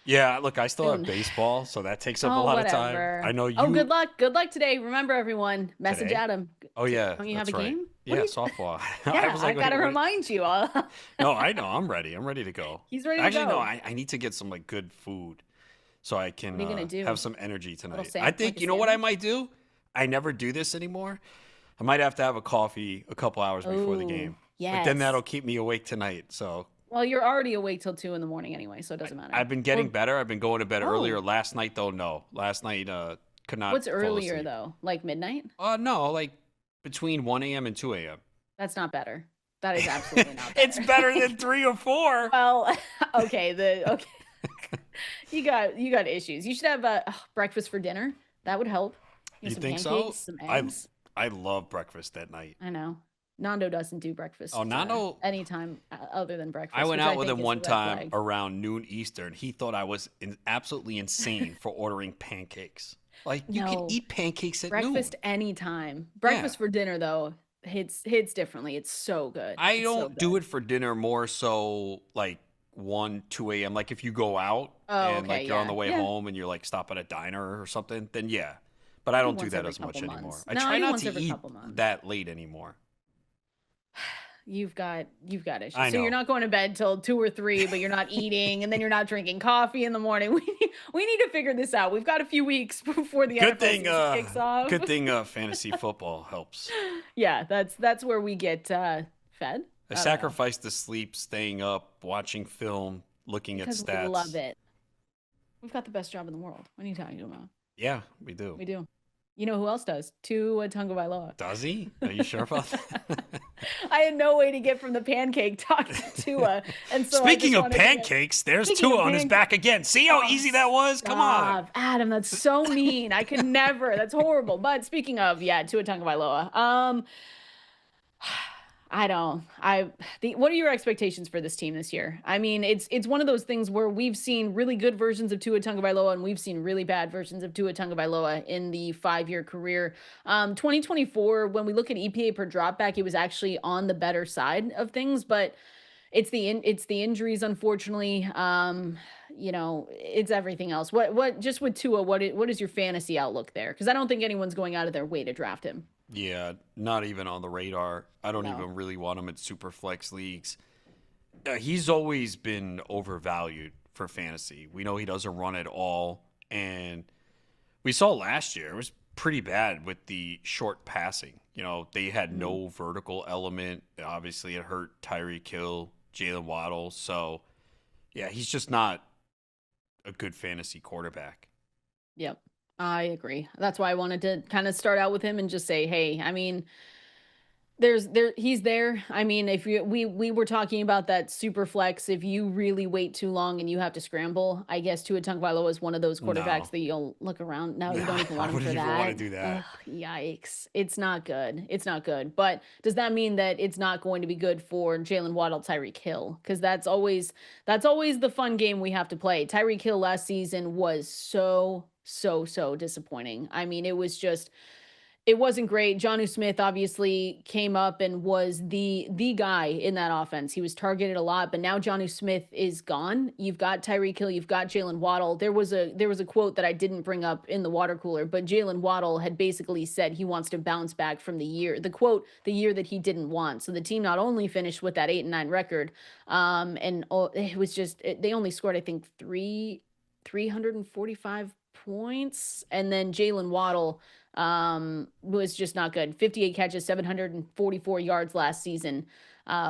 Yeah, look, I still have baseball, so that takes up a lot of time. I know you. Oh, good luck. Good luck today. Remember, everyone, message Today? Adam. Oh, yeah. Don't you have a right. game? Yeah, softball. Yeah, I got to remind you. No, I know. I'm ready. I'm ready to go. He's ready to go. Actually, no, I need to get some like good food so I can have some energy tonight. I think, you know what I might do? I never do this anymore. I might have to have a coffee a couple hours before the game. Yes. But then that'll keep me awake tonight, so. Well, you're already awake till 2 a.m. anyway, so it doesn't matter. I've been getting better. I've been going to bed earlier. Last night, though, no. Last night, could not. What's fall earlier, asleep. though? Like midnight? No, like between 1 a.m. and 2 a.m. That's not better. That is absolutely not better. It's better than 3 or 4. Well, okay. You got issues. You should have breakfast for dinner. That would help. You some think pancakes, so? Some eggs. I love breakfast at night. I know. Nando doesn't do breakfast. Nando anytime other than breakfast. I went out with him one time around noon Eastern. He thought I was absolutely insane for ordering pancakes. Like, you can eat pancakes at breakfast noon. Anytime. Breakfast for dinner, though, hits differently. It's so good. I don't do it for dinner, more so like 1, 2 a.m. Like if you go out and like you're on the way home and you're like stop at a diner or something, then yeah. But I don't do that as much anymore. I try not to eat that late anymore. You've got issues. I know. So you're not going to bed till 2 or 3, but you're not eating, and then you're not drinking coffee in the morning. We need to figure this out. We've got a few weeks before the NFL season kicks off. Good thing fantasy football helps. Yeah, that's where we get fed. I sacrifice the sleep, staying up, watching film, looking at stats. We love it. We've got the best job in the world. What are you talking about? Yeah, we do. We do. You know who else does? Tua Tagovailoa. Does he? Are you sure about that? I had no way to get from the pancake talk to Tua. And so Speaking of pancakes, there's Tua on his back again. See how easy that was? Come on. Adam, that's so mean. I could never. That's horrible. But speaking of, Tua Tagovailoa. What are your expectations for this team this year? I mean, it's one of those things where we've seen really good versions of Tua Tagovailoa and we've seen really bad versions of Tua Tagovailoa in the 5-year career. 2024, when we look at EPA per dropback, it was actually on the better side of things, but it's the injuries, unfortunately. It's everything else. What just with Tua, what is your fantasy outlook there? Because I don't think anyone's going out of their way to draft him. Yeah, not even on the radar. I don't even really want him in Superflex leagues. He's always been overvalued for fantasy. We know he doesn't run at all. And we saw last year, it was pretty bad with the short passing. They had Mhm. no vertical element. Obviously, it hurt Tyreek Hill, Jalen Waddle. So, yeah, he's just not a good fantasy quarterback. Yep. I agree. That's why I wanted to kind of start out with him and just say, hey, I mean, he's there. I mean, if we were talking about that super flex, if you really wait too long and you have to scramble, I guess Tua Tagovailoa is one of those quarterbacks No, that you'll look around. No, you no, don't even I want him wouldn't for even want to that. do Ugh, that. yikes. It's not good. It's not good. But does that mean that it's not going to be good for Jalen Waddle, Tyreek Hill? Because that's always the fun game we have to play. Tyreek Hill last season was so disappointing. I mean, it wasn't great. Jonnu Smith obviously came up and was the guy in that offense. He was targeted a lot, but now Jonnu Smith is gone. You've got Tyreek Hill, you've got Jalen Waddle. There was a quote that I didn't bring up in the water cooler, but Jalen Waddle had basically said he wants to bounce back from the year that he didn't want. So the team not only finished with that 8-9 record, it was they only scored, I think, 345 points, and then Jalen Waddle was just not good. 58 catches, 744 yards last season,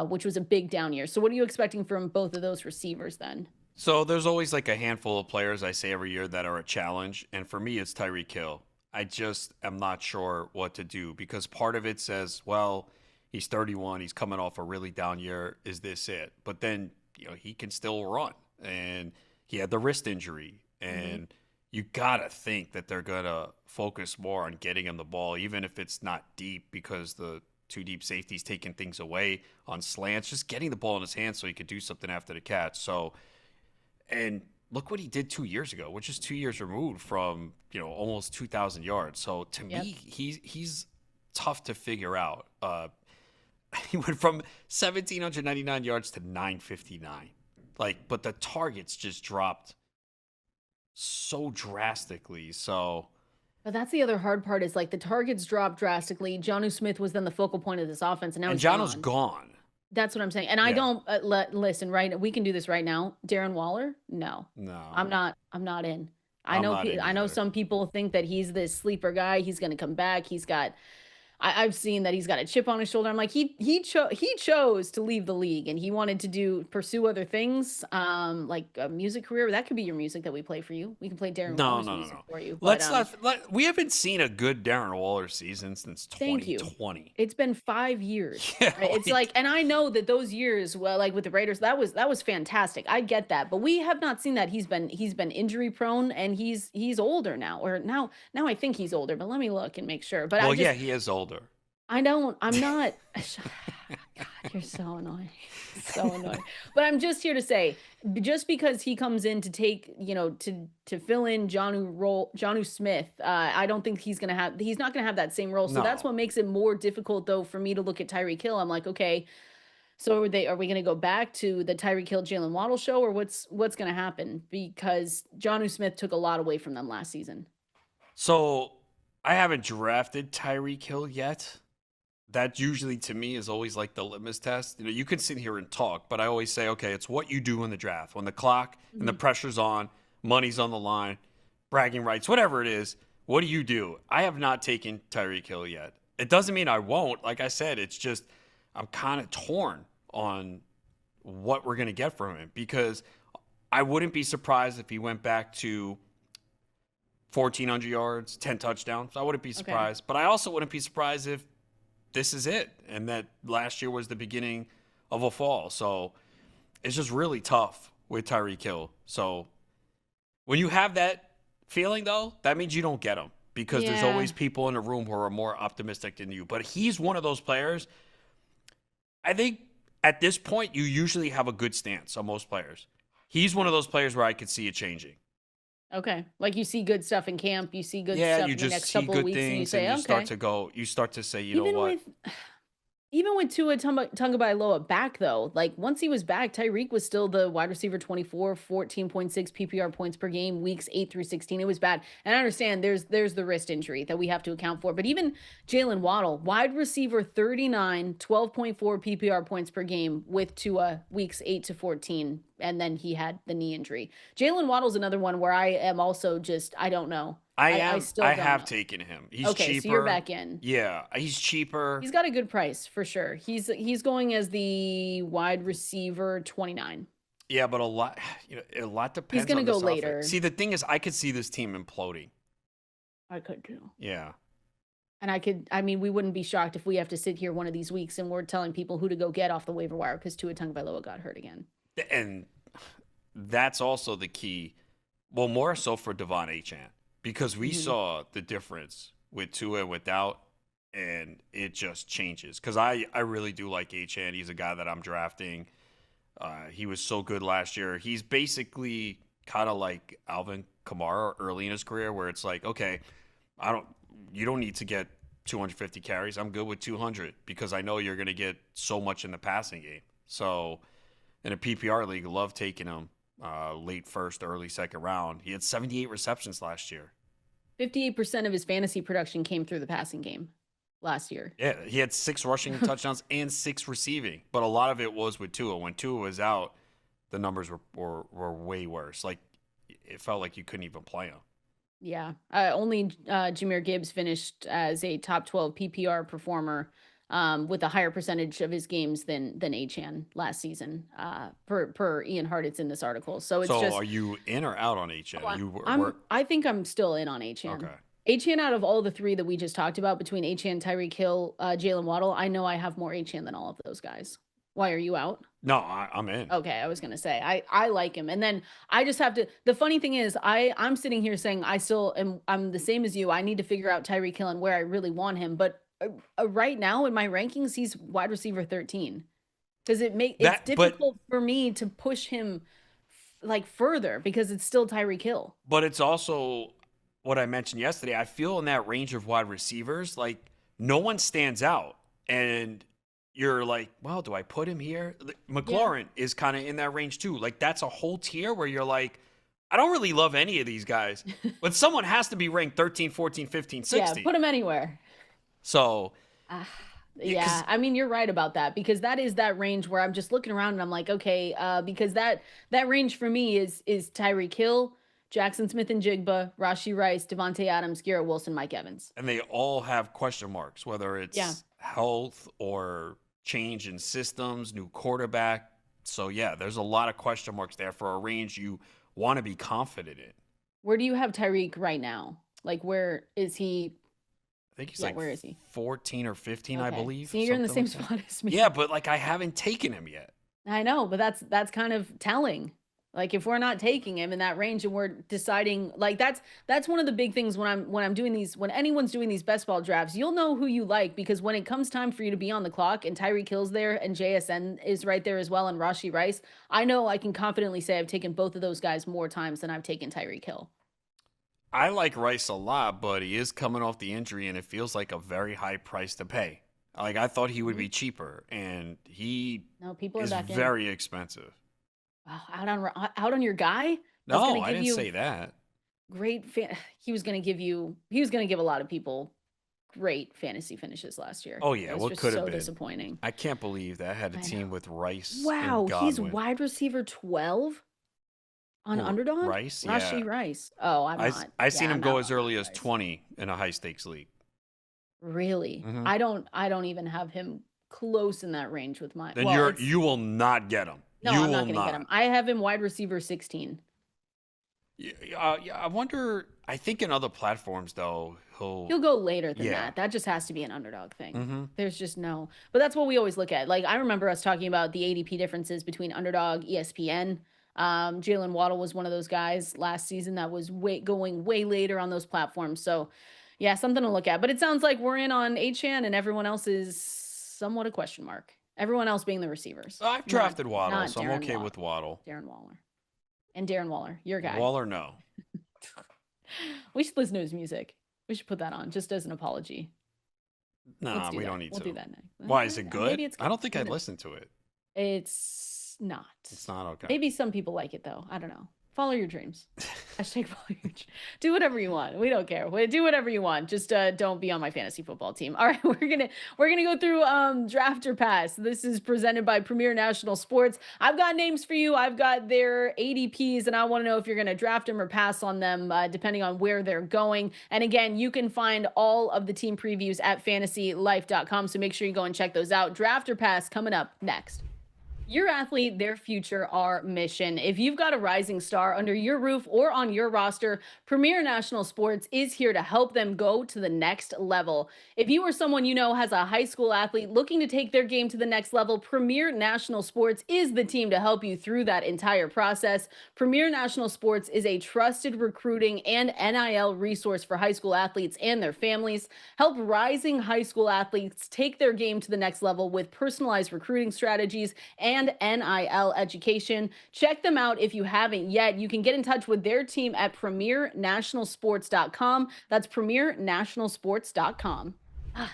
which was a big down year. So what are you expecting from both of those receivers then? So there's always like a handful of players I say every year that are a challenge, and for me, it's Tyreek Hill. I just am not sure what to do because part of it says, well, he's 31, he's coming off a really down year. Is this it? But then he can still run, and he had the wrist injury, Hmm. and you gotta think that they're gonna focus more on getting him the ball, even if it's not deep, because the two deep safeties taking things away on slants, just getting the ball in his hands so he could do something after the catch. So and look what he did 2 years ago, which is 2 years removed from almost 2,000 yards. So to Yep. me, he's tough to figure out. He went from 1,799 yards to 959. But the targets just dropped so drastically. So, But that's the other hard part is like the targets dropped drastically. Jonnu Smith was then the focal point of this offense, and now and he's Jono's gone. gone. That's what I'm saying. And I Yeah, don't listen, right? We can do this right now. Darren Waller? No. no, I'm not in. I'm not in I know either. some people think that he's this sleeper guy. He's going to come back. I've seen that he's got a chip on his shoulder. I'm like, he chose to leave the league and he wanted to pursue other things, like a music career. That could be your music that we play for you. We can play Darren No, Waller's no, no, music no. for you. But Let's not. We haven't seen a good Darren Waller season since thank you. 2020. It's been 5 years, Yeah, right? It's like, and I know that those years, well, like with the Raiders, that was fantastic. I get that, but we have not seen that. He's been injury prone, and he's older now, or now I think he's older. But let me look and make sure. But well, yeah, he is older. I don't. I'm not. God, you're so annoying. So annoying. But I'm just here to say, just because he comes in to take, to fill in Jonnu Smith, I don't think he's not gonna have that same role. So that's No. what makes it more difficult though for me to look at Tyreek Hill. I'm like, okay, so are we gonna go back to the Tyreek Hill Jalen Waddle show, or what's gonna happen? Because Jonnu Smith took a lot away from them last season. So I haven't drafted Tyreek Hill yet. That usually to me is always like the litmus test. You can sit here and talk, but I always say, okay, it's what you do in the draft. When the clock and the Mhm. pressure's on, money's on the line, bragging rights, whatever it is, what do you do? I have not taken Tyreek Hill yet. It doesn't mean I won't. Like I said, it's just I'm kind of torn on what we're going to get from him because I wouldn't be surprised if he went back to 1,400 yards, 10 touchdowns. I wouldn't be Okay. surprised. But I also wouldn't be surprised if this is it and that last year was the beginning of a fall. So it's just really tough with Tyreek Hill. So when you have that feeling, though, that means you don't get him because there's Yeah. always people in the room who are more optimistic than you. But he's one of those players. I think at this point, you usually have a good stance on most players. He's one of those players where I could see it changing. Okay. Like you see good stuff in camp, you see good Yeah, stuff you in the just next see couple of good weeks, and you things and say, you start okay. to go, you start to say, you know Even what? with Even with Tua Tagovailoa back though, like once he was back, Tyreek was still the wide receiver 24, 14.6 PPR points per game, weeks 8 through 16. It was bad. And I understand there's the wrist injury that we have to account for. But even Jalen Waddle, wide receiver 39, 12.4 PPR points per game with Tua weeks 8 to 14. And then he had the knee injury. Jalen Waddle's another one where I am also just, I don't know. I still I don't have know. taken him. He's Okay, so you're cheaper. back in. Yeah, he's cheaper. He's got a good price for sure. He's going as the wide receiver 29. Yeah, but a lot He's depends going to on go this offense. later. See, the thing is, I could see this team imploding. I could too. Yeah. And I mean, we wouldn't be shocked if we have to sit here one of these weeks and we're telling people who to go get off the waiver wire because Tua Tagovailoa got hurt again. And that's also the key. Well, more so for Devon Achane, because we saw the difference with Tua and without, and it just changes. Because I really do like Achane. He's a guy that I'm drafting. He was so good last year. He's basically kind of like Alvin Kamara early in his career, where it's like, okay, you don't need to get 250 carries. I'm good with 200 because I know you're going to get so much in the passing game. So in a PPR league, I love taking him late first, early second round. He had 78 receptions last year. 58% of his fantasy production came through the passing game last year. Yeah, he had 6 rushing touchdowns and 6 receiving, but a lot of it was with Tua. When Tua was out, the numbers were way worse. Like it felt like you couldn't even play him. Yeah. Only Jahmyr Gibbs finished as a top 12 PPR performer with a higher percentage of his games than Achane last season. Per Ian Hart, it's in this article. So it's just. Are you in or out on Achane? I think I'm still in on Achane. Okay. Achane, out of all the three that we just talked about, between Achane, Tyreek Hill, Jalen Waddle, I know I have more Achane than all of those guys. Why are you out? No, I'm in. Okay, I was gonna say I like him, and then I just have to. The funny thing is, I'm sitting here saying I'm the same as you. I need to figure out Tyreek Hill and where I really want him, but right now in my rankings, he's wide receiver 13 because it's difficult for me to push him like further because it's still Tyreek Hill. But it's also what I mentioned yesterday. I feel in that range of wide receivers, like no one stands out, and you're like, well, do I put him here? McLaurin is kind of in that range too. Like that's a whole tier where you're like, I don't really love any of these guys, but someone has to be ranked 13, 14, 15, 16. Yeah, put him anywhere. So, yeah, I mean, you're right about that because that is that range where I'm just looking around and I'm like, okay, because that range for me is Tyreek Hill, Jackson Smith and Jigba, Rashee Rice, Devontae Adams, Garrett Wilson, Mike Evans. And they all have question marks, whether it's health or change in systems, new quarterback. So, yeah, there's a lot of question marks there for a range you want to be confident in. Where do you have Tyreek right now? Like, where is he? I think he's where is he? 14 or 15, I believe. So you're in the same spot as me. Yeah, but like I haven't taken him yet. I know, but that's kind of telling. Like if we're not taking him in that range and we're deciding, like that's one of the big things when I'm doing these, when anyone's doing these best ball drafts, you'll know who you like because when it comes time for you to be on the clock and Tyreek Hill's there and JSN is right there as well and Rashee Rice, I know I can confidently say I've taken both of those guys more times than I've taken Tyreek Hill. I like Rice a lot, but he is coming off the injury and it feels like a very high price to pay. Like I thought he would be cheaper and he is very expensive. Wow, out on your guy? No, I didn't say that. Great he was going to give a lot of people great fantasy finishes last year. Oh yeah, what could have been disappointing. I can't believe that I had a team with Rice. Wow, and he's wide receiver 12 on Underdog. Rice, Rashee Rice. Oh, I seen him go as early as 20 in a high stakes league. Really? Mm-hmm. I don't even have him close in that range with mine. Then you will not get him. No, I'm not going to get him. I have him wide receiver 16. Yeah, I wonder. I think in other platforms though, he'll go later than that. That just has to be an Underdog thing. Mm-hmm. There's just no. But that's what we always look at. Like I remember us talking about the ADP differences between Underdog, ESPN. Jalen Waddle was one of those guys last season that was going way later on those platforms. So, yeah, something to look at. But it sounds like we're in on Achane and everyone else is somewhat a question mark. Everyone else being the receivers. I've drafted Waddle, so I'm okay with Waddle. Darren Waller. And Darren Waller, your guy. Waller, no. We should listen to his music. We should put that on just as an apology. Nah, Let's do we that. don't need We'll do to. that next. Why is it good? Maybe it's I good. don't think Who I'd knows? listen to it. It's not. It's not okay. Maybe some people like it though. I don't know. Follow your dreams. Hashtag follow your do whatever you want. We don't care. Do whatever you want. Just don't be on my fantasy football team. All right, we're gonna go through draft or pass. This is presented by Premier National Sports. I've got names for you. I've got their ADPs, and I want to know if you're gonna draft them or pass on them, depending on where they're going. And again, you can find all of the team previews at fantasylife.com. So make sure you go and check those out. Draft or pass coming up next. Your athlete, their future, our mission. If you've got a rising star under your roof or on your roster, Premier National Sports is here to help them go to the next level. If you or someone you know has a high school athlete looking to take their game to the next level, Premier National Sports is the team to help you through that entire process. Premier National Sports is a trusted recruiting and NIL resource for high school athletes and their families. Help rising high school athletes take their game to the next level with personalized recruiting strategies and NIL education. Check them out if you haven't yet. You can get in touch with their team at premiernationalsports.com. That's premiernationalsports.com.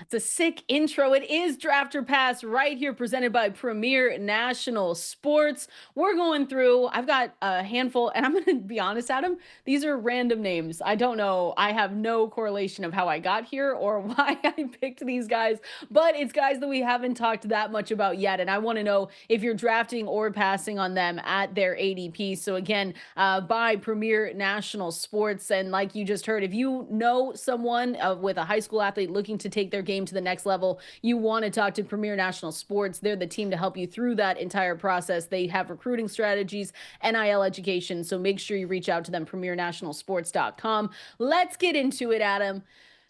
It's a sick intro. It is Draft or Pass right here, presented by Premier National Sports. We're going through, I've got a handful, and I'm going to be honest, Adam, these are random names. I don't know. I have no correlation of how I got here or why I picked these guys, but it's guys that we haven't talked that much about yet. And I want to know if you're drafting or passing on them at their ADP. So again, by Premier National Sports. And like you just heard, if you know someone with a high school athlete looking to take their game to the next level, you want to talk to Premier National Sports. They're the team to help you through that entire process. They have recruiting strategies, NIL education. So make sure you reach out to them, premiernationalsports.com. Let's get into it, Adam.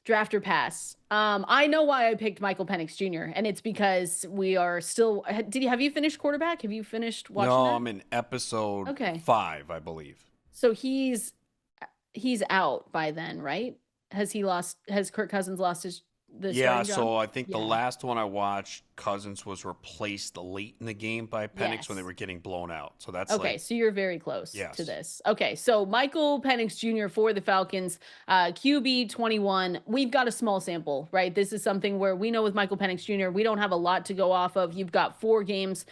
Draft or pass. I know why I picked Michael Penix Jr., and it's because we are still. Have you finished quarterback? Have you finished watching No, that? I'm in episode Okay. 5, I believe. So he's out by then, right? Has Kirk Cousins lost the Yeah, starting job? so I think the Yeah. last one I watched, Cousins was replaced late in the game by Penix when they Yes. were getting blown out. So that's Okay, like, so you're very close yes. to this. Okay, so Michael Penix Jr. for the Falcons, QB 21. We've got a small sample, right? This is something where we know with Michael Penix Jr., we don't have a lot to go off of. You've got 4 games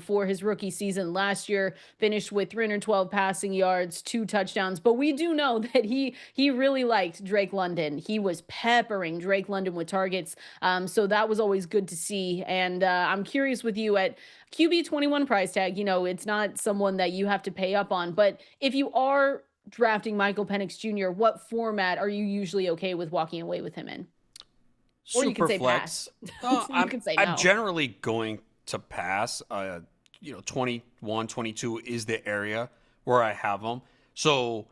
for his rookie season last year, finished with 312 passing yards, 2 touchdowns. But we do know that he really liked Drake London. He was peppering Drake London with targets. So that was always good to see. And I'm curious with you at QB 21 price tag, it's not someone that you have to pay up on. But if you are drafting Michael Penix Jr., what format are you usually okay with walking away with him in? Or you can say pass. I'm, can say I'm no. generally going to pass. 21, 22 is the area where I have them. So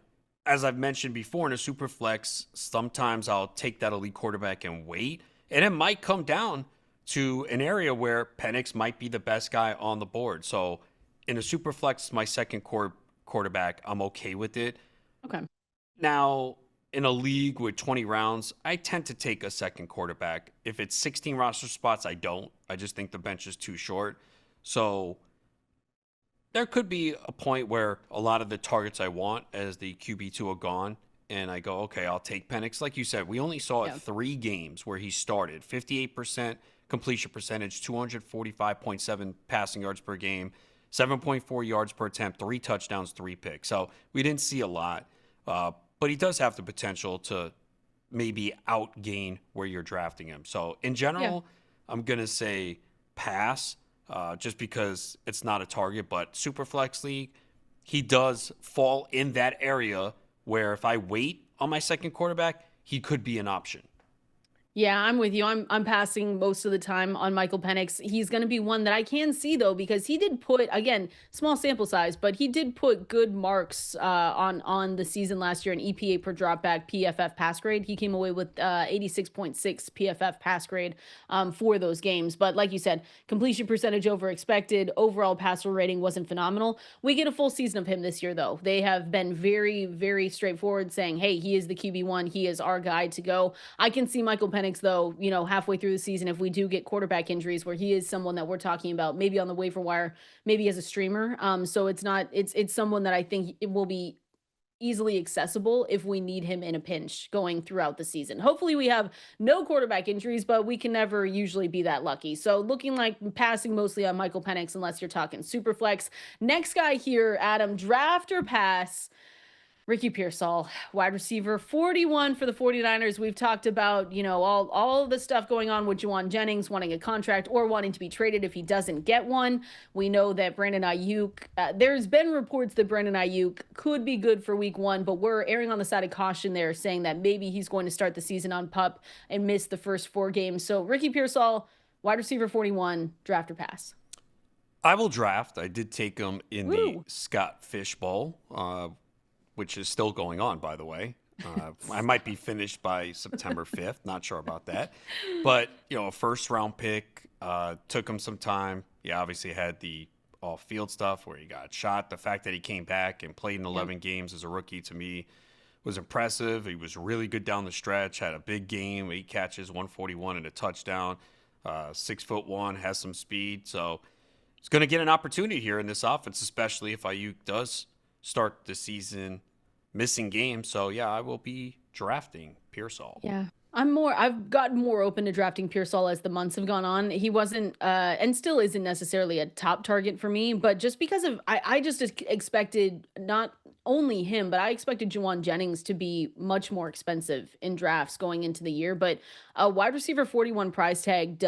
as I've mentioned before in a super flex, sometimes I'll take that elite quarterback and wait. And it might come down to an area where Penix might be the best guy on the board. So in a super flex, my second quarterback, I'm okay with it. Okay. Now, in a league with 20 rounds, I tend to take a second quarterback. If it's 16 roster spots, I don't. I just think the bench is too short. So there could be a point where a lot of the targets I want as the QB2 are gone, and I go, okay, I'll take Penix. Like you said, we only saw it 3 games where he started. 58% completion percentage, 245.7 passing yards per game, 7.4 yards per attempt, 3 touchdowns, 3 picks. So we didn't see a lot, but he does have the potential to maybe outgain where you're drafting him. So in general, I'm going to say pass. Just because it's not a target, but Superflex League, he does fall in that area where if I wait on my second quarterback, he could be an option. Yeah, I'm with you. I'm passing most of the time on Michael Penix. He's going to be one that I can see though, because he did put, again, small sample size, but he did put good marks on the season last year in EPA per dropback, PFF pass grade. He came away with 86.6 PFF pass grade for those games. But like you said, completion percentage over expected, overall passer rating wasn't phenomenal. We get a full season of him this year though. They have been very, very straightforward saying, hey, he is the QB1. He is our guy to go. I can see Michael Penix though, halfway through the season, if we do get quarterback injuries where he is someone that we're talking about, maybe on the waiver wire, maybe as a streamer. So it's someone that I think it will be easily accessible if we need him in a pinch going throughout the season. Hopefully we have no quarterback injuries, but we can never usually be that lucky. So looking like passing mostly on Michael Penix unless you're talking Superflex. Next guy here, Adam, draft or pass? Ricky Pearsall, wide receiver 41 for the 49ers. We've talked about, all the stuff going on with Juwan Jennings wanting a contract or wanting to be traded if he doesn't get one. We know that Brandon Ayuk, there's been reports that Brandon Ayuk could be good for week 1, but we're erring on the side of caution there, saying that maybe he's going to start the season on PUP and miss the first 4 games. So Ricky Pearsall, wide receiver 41, draft or pass? I will draft. I did take him in Woo. the Scott Fish Bowl, which is still going on, by the way. I might be finished by September 5th. Not sure about that. But, a first-round pick, took him some time. He obviously had the off-field stuff where he got shot. The fact that he came back and played in 11 games as a rookie, to me, was impressive. He was really good down the stretch, had a big game, 8 catches, 141 and a touchdown. 6'1", has some speed. So he's going to get an opportunity here in this offense, especially if Ayuk does start the season missing games. So yeah, I will be drafting Pearsall. Yeah. I've gotten more open to drafting Pearsall as the months have gone on. He wasn't, and still isn't necessarily a top target for me, but just because of, I just expected not only him, but I expected Juwan Jennings to be much more expensive in drafts going into the year. But a wide receiver 41 price tag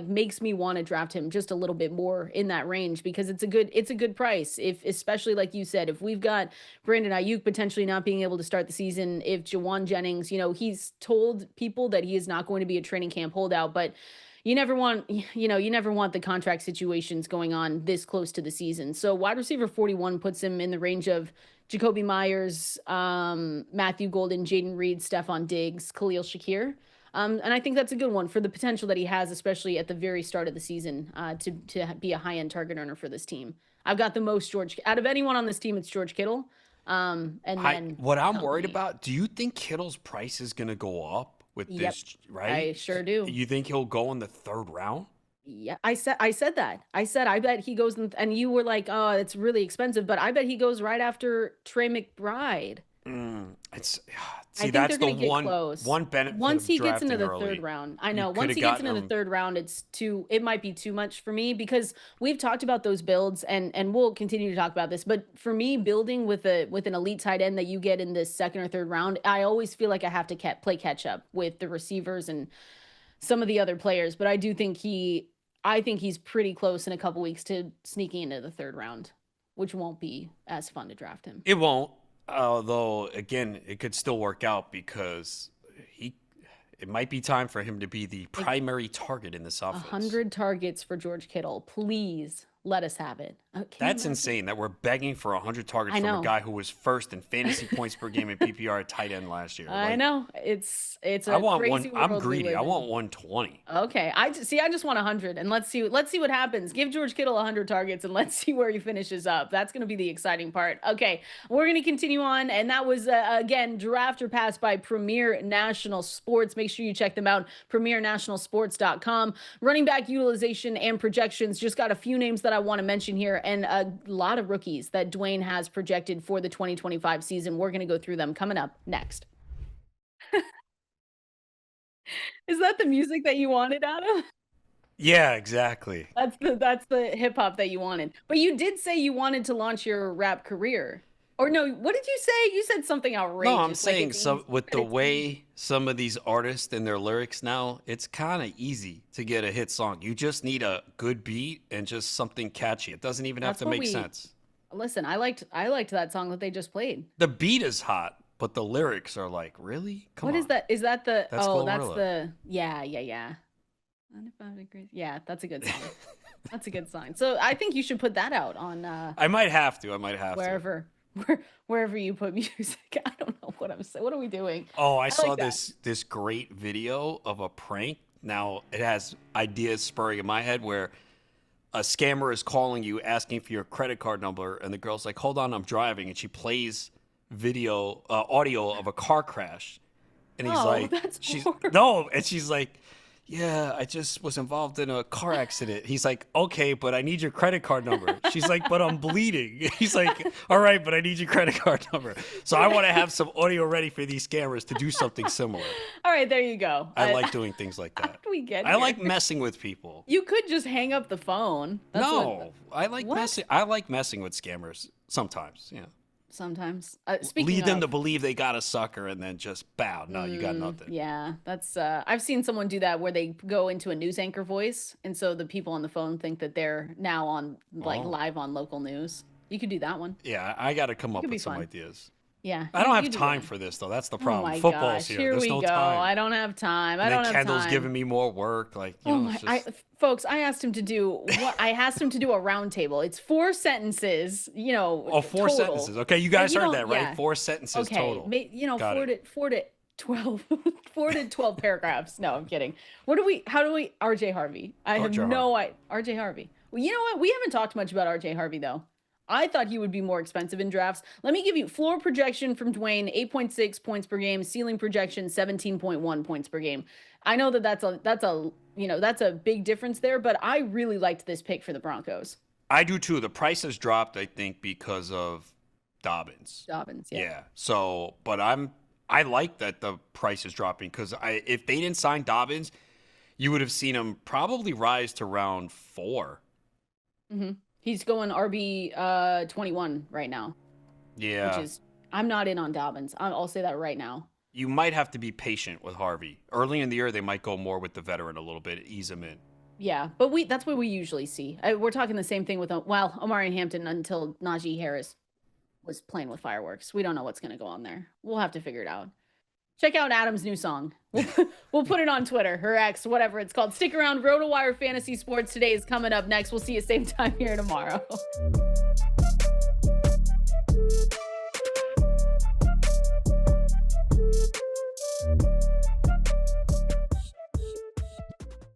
makes me want to draft him just a little bit more in that range because it's a good price. If, especially like you said, if we've got Brandon Ayuk potentially not being able to start the season, if Juwan Jennings, he's told people that he is not going to be a training camp holdout, but you never want the contract situations going on this close to the season. So wide receiver 41 puts him in the range of Jacoby Myers, Matthew Golden, Jaden Reed, Stephon Diggs, Khalil Shakir. And I think that's a good one for the potential that he has, especially at the very start of the season, to be a high-end target earner for this team. I've got the most out of anyone on this team, it's George Kittle. What I'm worried about, do you think Kittle's price is going to go up with this, right? I sure do. You think he'll go in the 3rd round? Yeah, I said that. I said I bet he goes and you were like, "Oh, it's really expensive," but I bet he goes right after Trey McBride. That's the one benefit. Once he gets into the early, 3rd round, I know. Once he gets into the 3rd round, it might be too much for me because we've talked about those builds and we'll continue to talk about this. But for me, building with an elite tight end that you get in the 2nd or 3rd round, I always feel like I have to play catch up with the receivers and some of the other players. But I do think I think he's pretty close in a couple weeks to sneaking into the 3rd round, which won't be as fun to draft him. It won't. Although, again, it could still work out because it might be time for him to be the primary target in this offense. 100 targets for George Kittle. Please let us have it. That's insane that we're begging for 100 targets from a guy who was 1st in fantasy points per game in PPR at tight end last year. I know. It's a crazy world I'm greedy. I want 120. Okay. I just want 100 and let's see what happens. Give George Kittle 100 targets and let's see where he finishes up. That's going to be the exciting part. Okay. We're going to continue on, and that was again draft or pass by Premier National Sports. Make sure you check them out, premiernationalsports.com. Running back utilization and projections. Just got a few names that I want to mention here, and a lot of rookies that Dwayne has projected for the 2025 season. We're going to go through them coming up next. Is that the music that you wanted, Adam? Yeah, exactly. That's the hip hop that you wanted. But you did say you wanted to launch your rap career. Or no, what did you say? You said something outrageous. No, I'm saying with the way some of these artists and their lyrics now, it's kind of easy to get a hit song. You just need a good beat and just something catchy. It doesn't even have to make sense. Listen, I liked that song that they just played. The beat is hot, but the lyrics are like, really? Come on. What is that? Is that the that's the yeah. 95 degrees. Yeah, that's a good song. That's a good song. So I think you should put that out on I might have to. Wherever you put music. I don't know what I'm saying. What are we doing? Oh, I saw this great video of a prank. Now it has ideas spurring in my head where a scammer is calling you asking for your credit card number, and the girl's like, "Hold on, I'm driving," and she plays audio of a car crash, and he's like, that's "She's horrible. no," and she's like, yeah, I just was involved in a car accident. He's like, okay, but I need your credit card number. She's like, but I'm bleeding. He's like, all right, but I need your credit card number. So I want to have some audio ready for these scammers to do something similar. All right, there you go. I like doing things like How that. did we get I here? like messing with people. You could just hang up the phone. That's No, I like What? messing. I like messing with scammers sometimes. Yeah, sometimes. Speaking lead them of, to believe they got a sucker and then just bow. No, you got nothing. yeah, that's I've seen someone do that where they go into a news anchor voice, and so the people on the phone think that they're now on Oh. live on local news. You could do that one. Yeah, I got to come up could be with some fun. ideas. Yeah. I don't you have do time that. for this though. That's the Oh problem. my Football's gosh, here. There's we no go. time. I don't have time. I And don't then have Kendall's time. giving me more work. Like, you Oh know, my, it's just, folks, I asked him to do what I asked him to do a round table. It's 4 sentences, oh, four total. sentences. Okay, you guys you heard don't- that, right? yeah. 4 sentences Okay, total. Got 4 to 12 4 to 12 paragraphs. No, I'm kidding. How do we RJ Harvey? I have RJ no idea. RJ Harvey. Well, you know what? We haven't talked much about RJ Harvey though. I thought he would be more expensive in drafts. Let me give you floor projection from Dwayne, 8.6 points per game, ceiling projection 17.1 points per game. I know that's a big difference there, but I really liked this pick for the Broncos. I do too. The price has dropped, I think, because of Dobbins. Dobbins, Yeah. So, but I like that the price is dropping because if they didn't sign Dobbins, you would have seen him probably rise to round 4. Mm-hmm. He's going RB 21 right now. Yeah. Which is, I'm not in on Dobbins. I'll say that right now. You might have to be patient with Harvey. Early in the year, they might go more with the veteran a little bit, ease him in. Yeah, but that's what we usually see. We're talking the same thing with Omari Hampton until Najee Harris was playing with fireworks. We don't know what's going to go on there. We'll have to figure it out. Check out Adam's new song. We'll put it on Twitter, her X, whatever it's called. Stick around. RotoWire Fantasy Sports Today is coming up next. We'll see you same time here tomorrow.